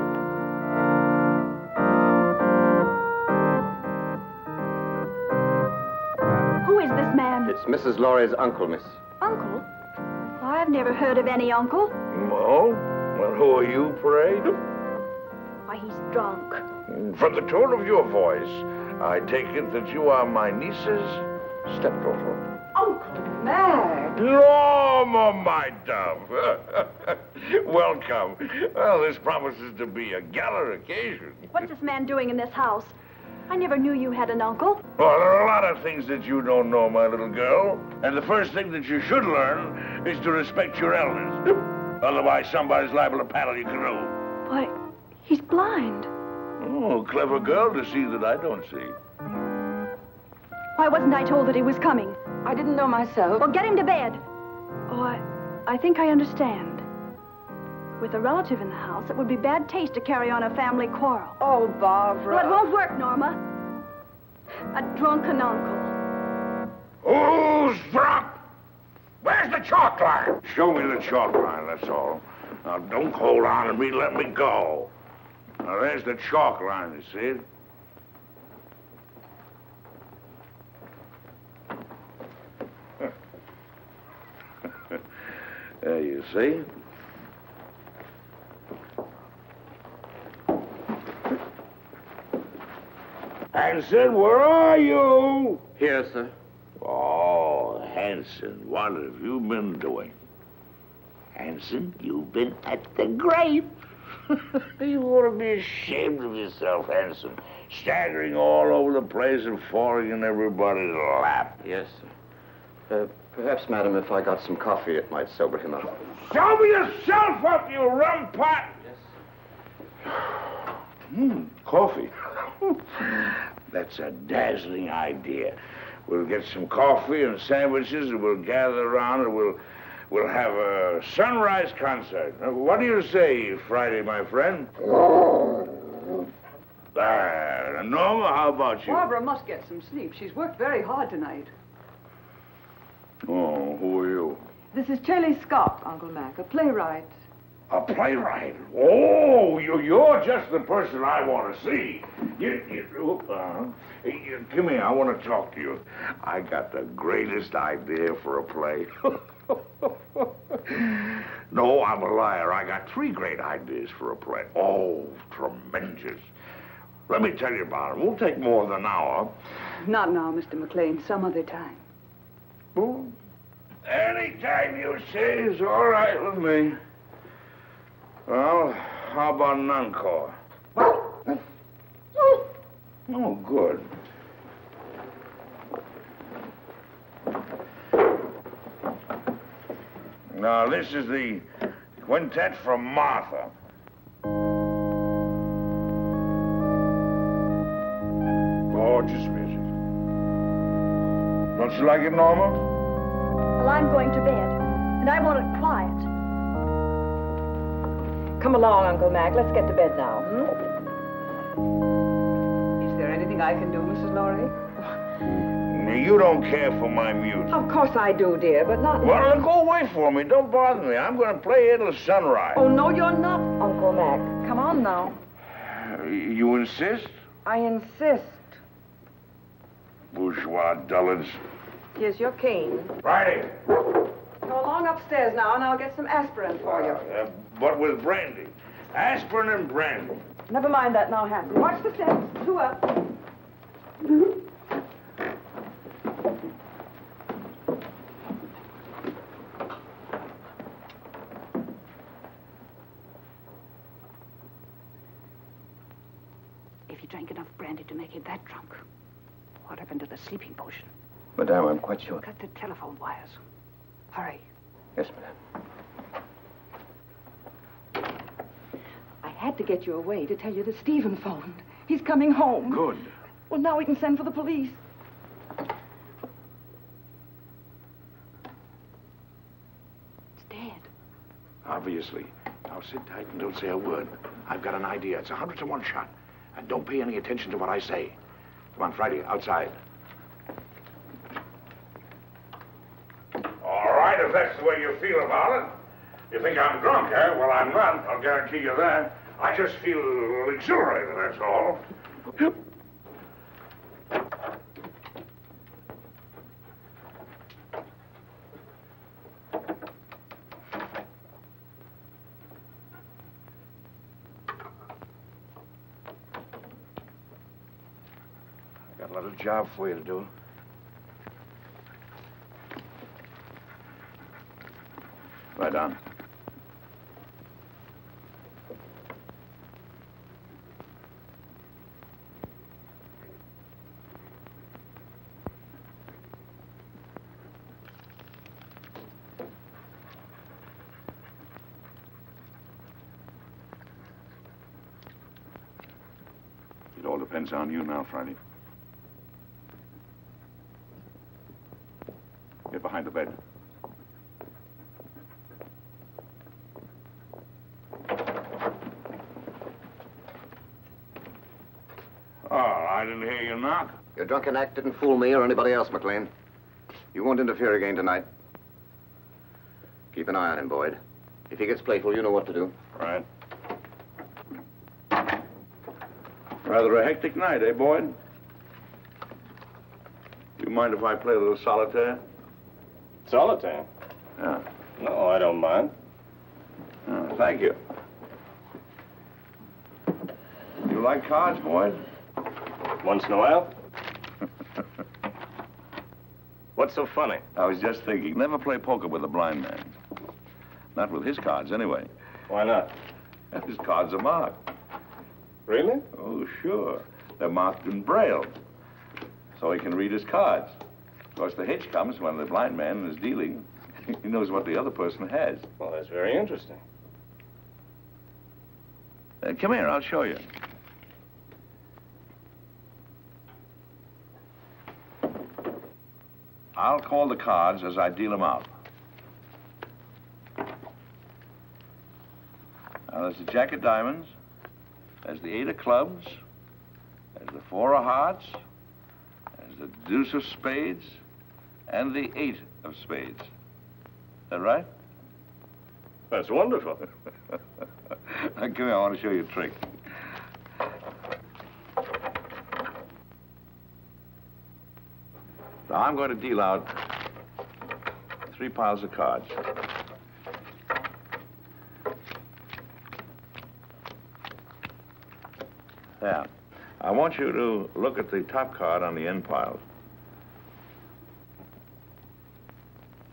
Who is this man? It's Mrs. Laurie's uncle, miss. Uncle? I've never heard of any uncle. Oh? Well, who are you, pray? Why, he's drunk. From the tone of your voice, I take it that you are my niece's stepdaughter. Uncle Mac! Norma, my dove. Welcome. Well, this promises to be a gala occasion. What's this man doing in this house? I never knew you had an uncle. Well, there are a lot of things that you don't know, my little girl. And the first thing that you should learn is to respect your elders. Otherwise, somebody's liable to paddle your canoe. Why, he's blind. Oh, clever girl to see that I don't see. Why wasn't I told that he was coming? I didn't know myself. Well, get him to bed. Oh, I think I understand. With a relative in the house, it would be bad taste to carry on a family quarrel. Oh, Barbara. Well, it won't work, Norma. A drunken uncle. Who's drunk? Where's the chalk line? Show me the chalk line, that's all. Now, don't hold on to me, let me go. Now, there's the chalk line, you see it? There you see. Hanson, where are you? Here, sir. Oh, Hanson, what have you been doing? Hanson, you've been at the grave. You ought to be ashamed of yourself, Hanson. Staggering all over the place and falling in everybody's lap. Yes, sir. Perhaps, madam, if I got some coffee, it might sober him up. Sober yourself up, you rum pot! Yes. Coffee. That's a dazzling idea. We'll get some coffee and sandwiches, and we'll gather around, and we'll have a sunrise concert. What do you say, Friday, my friend? Norma, how about you? Barbara must get some sleep. She's worked very hard tonight. Oh, who are you? This is Shelley Scott, Uncle Mac, a playwright. A playwright? Oh, you're just the person I want to see. Come here, I want to talk to you. I got the greatest idea for a play. No, I'm a liar. I got 3 great ideas for a play. Oh, tremendous. Let me tell you about it. It won't take more than an hour. Not now, Mr. McLean. Some other time. Oh, anytime you say is all right with me. Well, how about an encore? Oh, good. Now, this is the quintet from Martha. Gorgeous music. Don't you like it, Norma? Well, I'm going to bed, and I want it quiet. Come along, Uncle Mac. Let's get to bed now, Is there anything I can do, Mrs. Laurie? You don't care for my music. Of course I do, dear, but not... Well, then go away for me. Don't bother me. I'm going to play here till sunrise. Oh, no, you're not, Uncle Mac. Come on now. You insist? I insist. Bourgeois dullards. Here's your cane. Righty. Go along upstairs now, and I'll get some aspirin for you. But with brandy. Aspirin and brandy. Never mind that now, Hanson. Watch the steps. 2 up. If he drank enough brandy to make him that drunk, what happened to the sleeping potion? Madame, I'm quite sure. Cut the telephone wires. Hurry. Yes, madame. I had to get you away to tell you that Stephen phoned. He's coming home. Good. Well, now we can send for the police. It's dead. Obviously. Now sit tight and don't say a word. I've got an idea. It's 100 to 1 shot. And don't pay any attention to what I say. Come on, Friday, outside. All right, if that's the way you feel about it. You think I'm drunk, eh? Well, I'm not. I'll guarantee you that. I just feel exhilarated, that's all. I got a little job for you to do. Lie down. It all depends on you now, Friday. Get behind the bed. Oh, I didn't hear you knock. Your drunken act didn't fool me or anybody else, McLean. You won't interfere again tonight. Keep an eye on him, Boyd. If he gets playful, you know what to do. Right. Rather a hectic night, eh, Boyd? You mind if I play a little solitaire? Solitaire? Yeah. No, I don't mind. Oh, thank you. You like cards, Boyd? Once in a while. What's so funny? I was just thinking, never play poker with a blind man. Not with his cards, anyway. Why not? His cards are marked. Really? Oh, sure. They're marked in Braille, so he can read his cards. Of course, the hitch comes when the blind man is dealing. He knows what the other person has. Well, that's very interesting. Come here, I'll show you. I'll call the cards as I deal them out. Now, there's the Jack of Diamonds, there's the 8 of Clubs, there's the 4 of Hearts, there's the Deuce of Spades, and the 8 of Spades. Is that right? That's wonderful. Come here, I want to show you a trick. So I'm going to deal out 3 piles of cards. There. I want you to look at the top card on the end pile.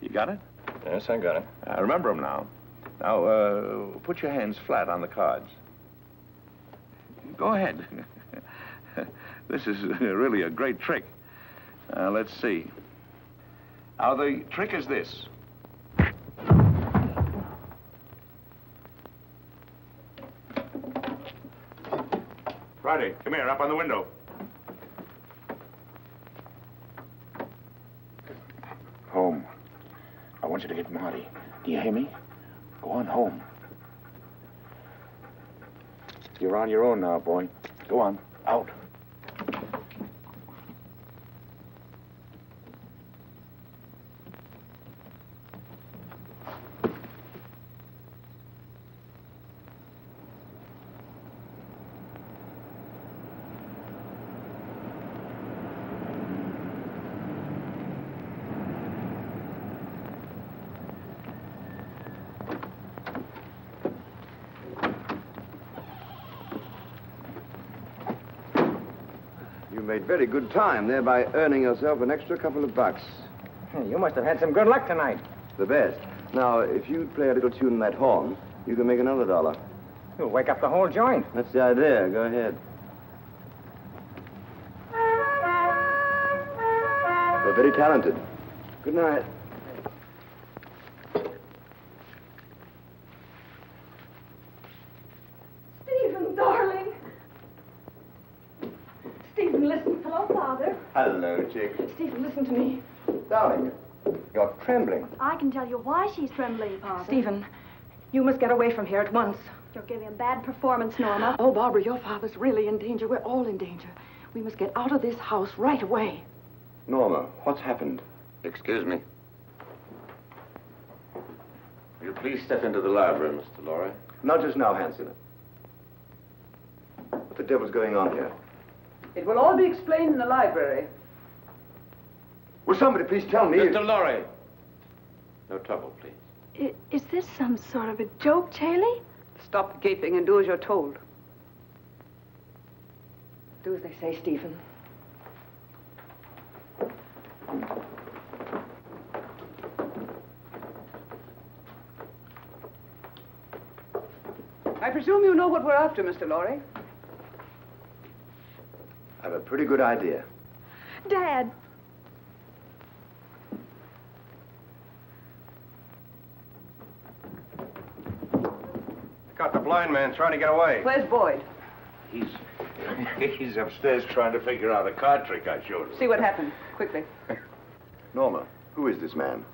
You got it? Yes, I got it. Remember them now. Now, put your hands flat on the cards. Go ahead. This is really a great trick. Let's see. Now, the trick is this. Friday, come here, up on the window. Home. I want you to get Marty. Do you hear me? Go on home. You're on your own now, boy. Go on. Out. You made very good time, thereby earning yourself an extra couple of bucks. You must have had some good luck tonight. The best. Now, if you play a little tune in that horn, you can make another $1. You'll wake up the whole joint. That's the idea. Go ahead. You're very talented. Good night. Stephen, darling. Stephen, listen. Hello, Father. Hello, chick. Stephen, listen to me. Darling, you're trembling. I can tell you why she's trembling, Father. Stephen, you must get away from here at once. You're giving a bad performance, Norma. Oh, Barbara, your father's really in danger. We're all in danger. We must get out of this house right away. Norma, what's happened? Excuse me. Will you please step into the library, Mr. Lorry? Not just now, Hanson. What the devil's going on here? It will all be explained in the library. Will somebody please tell me? Mr. Lorry! No trouble, please. Is this some sort of a joke, Chaley? Stop gaping and do as you're told. Do as they say, Stephen. I presume you know what we're after, Mr. Lorry. I have a pretty good idea. Dad. Got the blind man trying to get away. Where's Boyd? He's upstairs trying to figure out a card trick I showed him. See what happened, quickly. Norma, who is this man?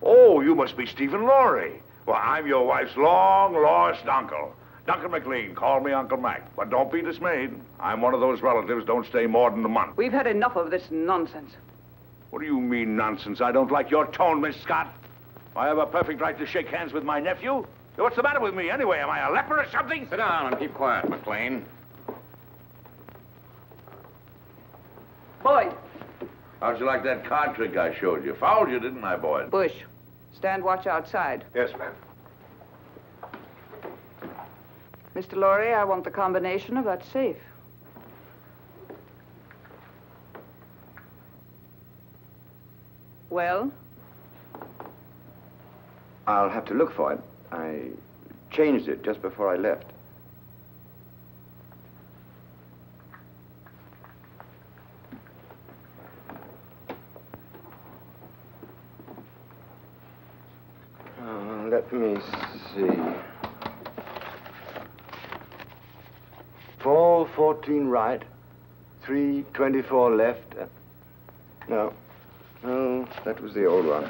Oh, you must be Stephen Lorry. Well, I'm your wife's long-lost uncle. Duncan McLean, call me Uncle Mac. But don't be dismayed. I'm one of those relatives don't stay more than a month. We've had enough of this nonsense. What do you mean, nonsense? I don't like your tone, Miss Scott. I have a perfect right to shake hands with my nephew. What's the matter with me, anyway? Am I a leper or something? Sit down and keep quiet, McLean. Boyd. How'd you like that card trick I showed you? Fouled you, didn't I, Boyd? Bush. Stand watch outside. Yes, ma'am. Mr. Lorry, I want the combination of that safe. Well? I'll have to look for it. I changed it just before I left. Let me see. 414 right, 324 left. No, that was the old one.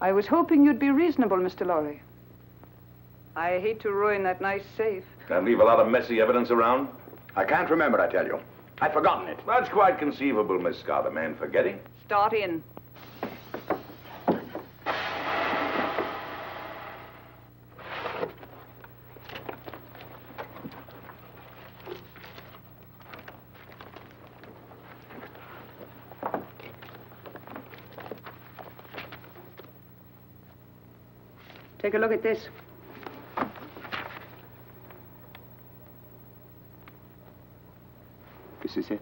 I was hoping you'd be reasonable, Mr. Lorry. I hate to ruin that nice safe. And leave a lot of messy evidence around? I can't remember, I tell you. I've forgotten it. That's quite conceivable, Miss Scott. A man forgetting. Start in. Take a look at this. This is it?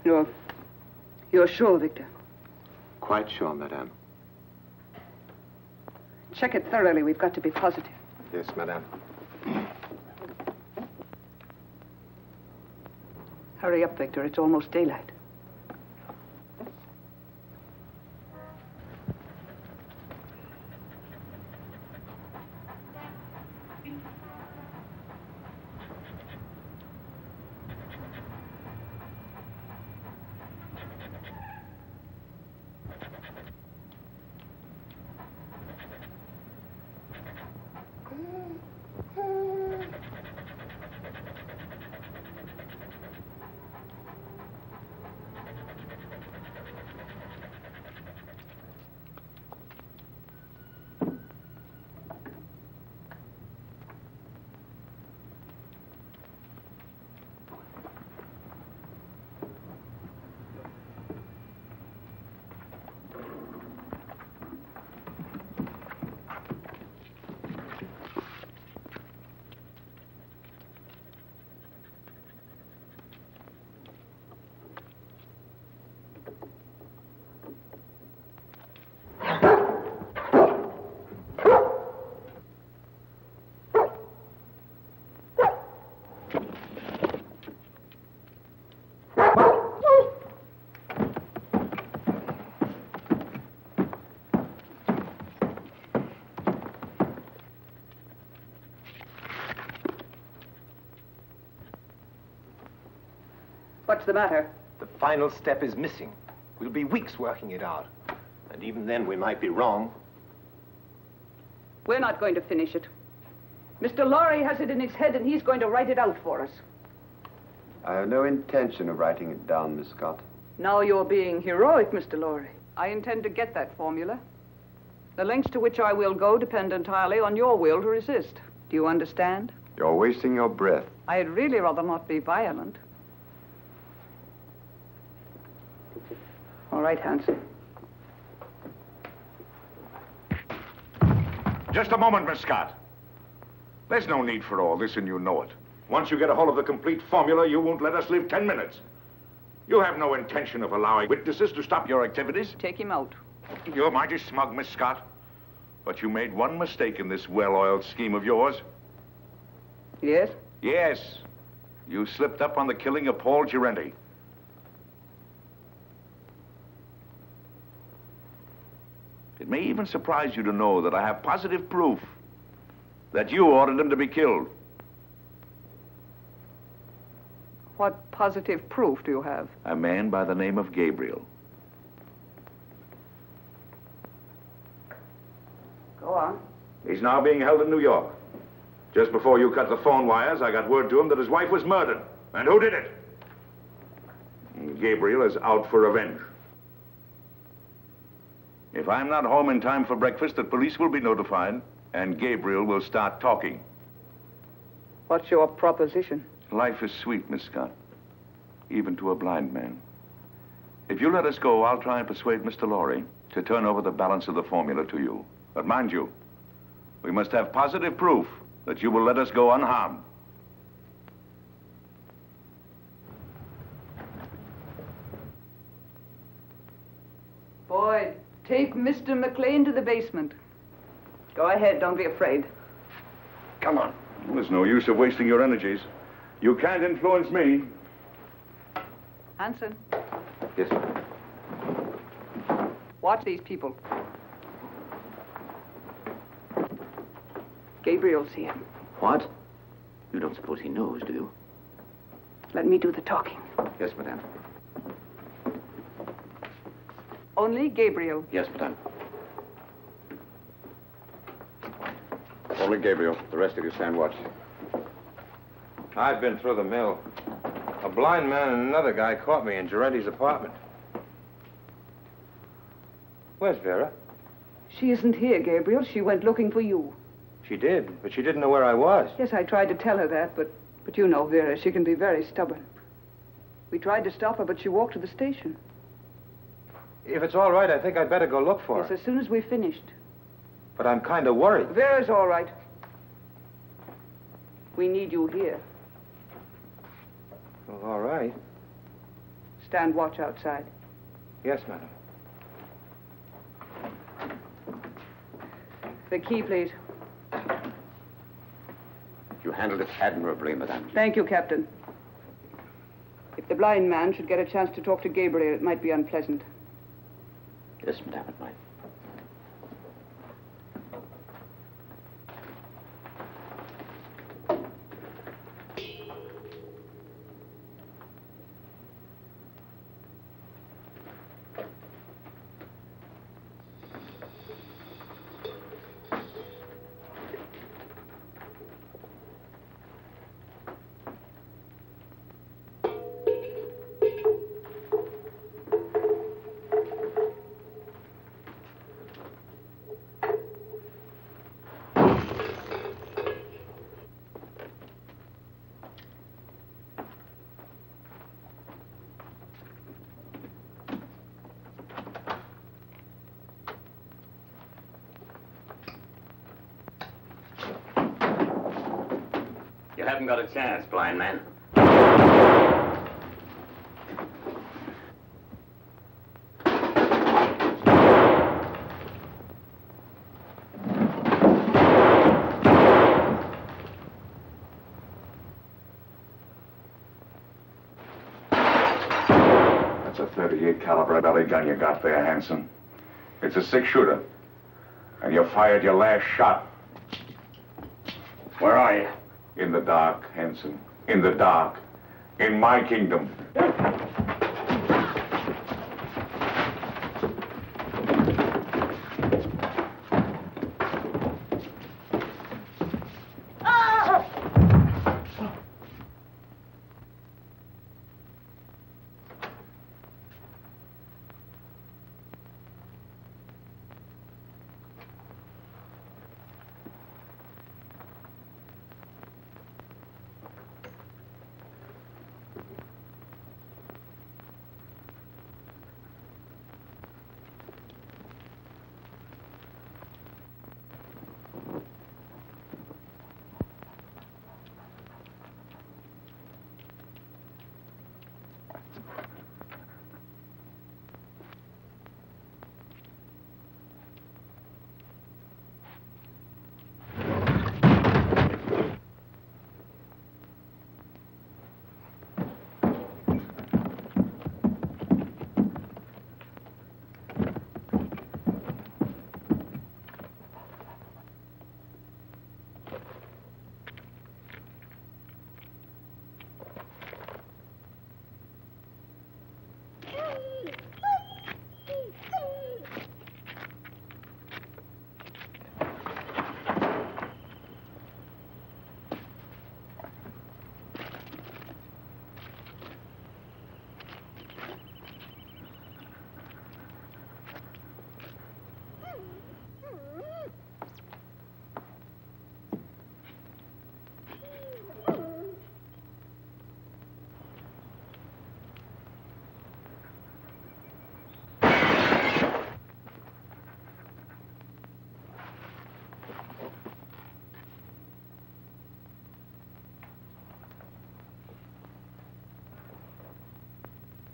You're sure, Victor? Quite sure, madame. Check it thoroughly. We've got to be positive. Yes, madame. Hurry up, Victor. It's almost daylight. What's the matter? The final step is missing. We'll be weeks working it out. And even then, we might be wrong. We're not going to finish it. Mr. Lorry has it in his head, and he's going to write it out for us. I have no intention of writing it down, Miss Scott. Now you're being heroic, Mr. Lorry. I intend to get that formula. The lengths to which I will go depend entirely on your will to resist. Do you understand? You're wasting your breath. I'd really rather not be violent. All right, Hanson. Just a moment, Miss Scott. There's no need for all this, and you know it. Once you get a hold of the complete formula, you won't let us live 10 minutes. You have no intention of allowing witnesses to stop your activities. Take him out. You're mighty smug, Miss Scott. But you made one mistake in this well-oiled scheme of yours. Yes? Yes. You slipped up on the killing of Paul Girenti. It may even surprise you to know that I have positive proof that you ordered him to be killed. What positive proof do you have? A man by the name of Gabriel. Go on. He's now being held in New York. Just before you cut the phone wires, I got word to him that his wife was murdered. And who did it? Gabriel is out for revenge. If I'm not home in time for breakfast, the police will be notified, and Gabriel will start talking. What's your proposition? Life is sweet, Miss Scott, even to a blind man. If you let us go, I'll try and persuade Mr. Lorry to turn over the balance of the formula to you. But mind you, we must have positive proof that you will let us go unharmed. Boyd, take Mr. McLean to the basement. Go ahead, don't be afraid. Come on. Well, there's no use of wasting your energies. You can't influence me. Hanson, Yes, sir. watch these people. Gabriel's here. What? You don't suppose he knows, do you? Let me do the talking. Yes, madame. Only Gabriel. Yes, madame. Only Gabriel. The rest of you stand watch. I've been through the mill. A blind man and another guy caught me in Girenti's apartment. Where's Vera? She isn't here, Gabriel. She went looking for you. She did, but she didn't know where I was. Yes, I tried to tell her that, but you know Vera. She can be very stubborn. We tried to stop her, but she walked to the station. If it's all right, I think I'd better go look for Yes, her. as soon as we finished. But I'm kind of worried. Vera's all right. We need you here. Well, all right. Stand watch outside. Yes, madam. The key, please. You handled it admirably, madame. Thank you, Captain. If the blind man should get a chance to talk to Gabriel, it might be unpleasant. Yes, madame, it might. You haven't got a chance, blind man. That's a .38 caliber belly gun you got there, Hanson. It's a six-shooter. And you fired your last shot. Where are you? In the dark, Hanson. In the dark. in my kingdom.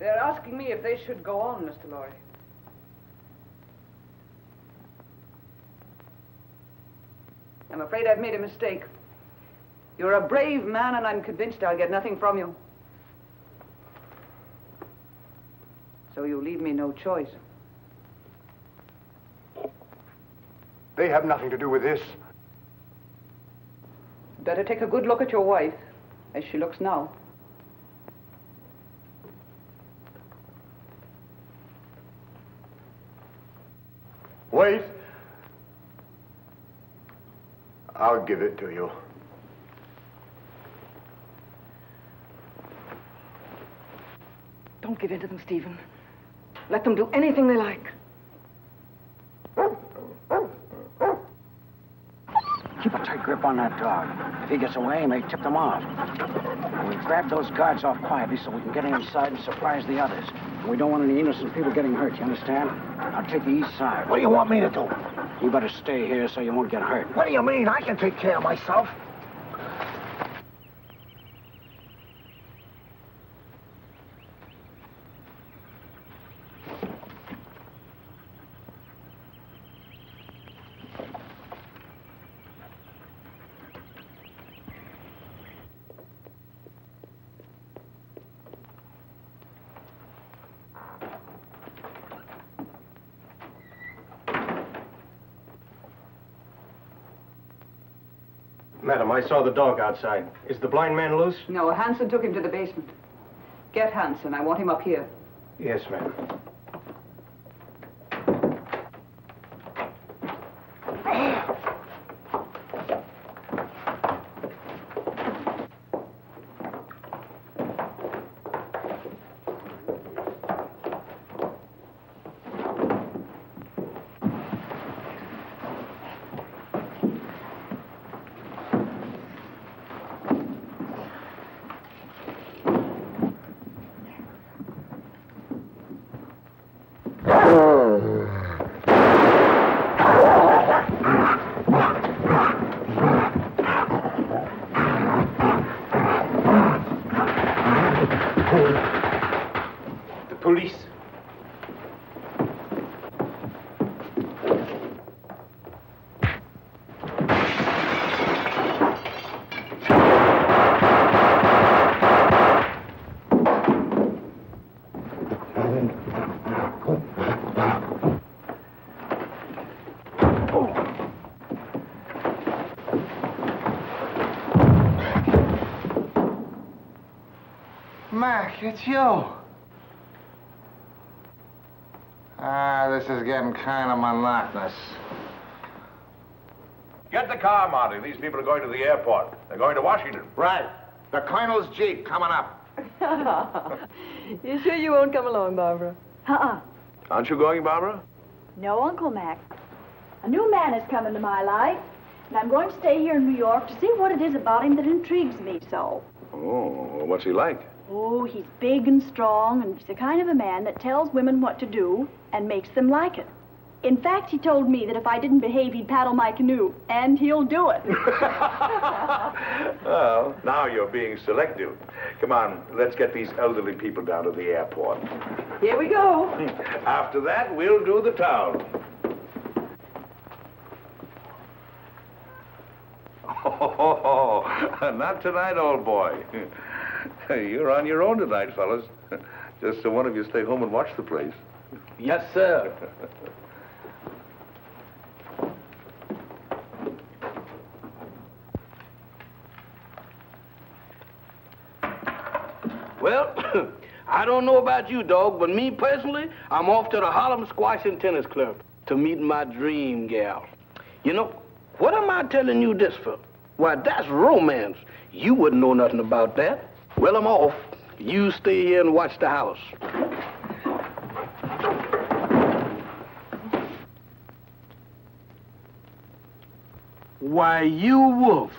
They're asking me if they should go on, Mr. Lorry. I'm afraid I've made a mistake. You're a brave man, and I'm convinced I'll get nothing from you. So you leave me no choice. They have nothing to do with this. Better take a good look at your wife, as she looks now. Wait. I'll give it to you. Don't give in to them, Stephen. Let them do anything they like. Keep a tight grip on that dog. If he gets away, he may tip them off. We grab those guards off quietly so we can get inside and surprise the others. We don't want any innocent people getting hurt, you understand? I'll take the east side. What do you want me to do? You better stay here so you won't get hurt. What do you mean? I can take care of myself. Madam, I saw the dog outside. Is the blind man loose? No, Hanson took him to the basement. Get Hanson. I want him up here. Yes, ma'am. Police. Mac, it's you. This is getting kind of monotonous. Get the car, Marty. These people are going to the airport. They're going to Washington. Right. The Colonel's Jeep coming up. You sure you won't come along, Barbara? Aren't you going, Barbara? No, Uncle Mac. A new man has come into my life, and I'm going to stay here in New York to see what it is about him that intrigues me so. Oh, what's he like? Oh, he's big and strong, and he's the kind of a man that tells women what to do and makes them like it. In fact, he told me that if I didn't behave, he'd paddle my canoe, and he'll do it. Well, now you're being selective. Come on, let's get these elderly people down to the airport. Here we go. After that, we'll do the town. Oh, not tonight, old boy. You're on your own tonight, fellas. Just so one of you stay home and watch the place. Yes, sir. Well, I don't know about you, dog, but me personally, I'm off to the Harlem Squash and Tennis Club to meet my dream gal. You know, what am I telling you this for? Why, that's romance. You wouldn't know nothing about that. Well, I'm off. You stay here and watch the house. Why, you wolf.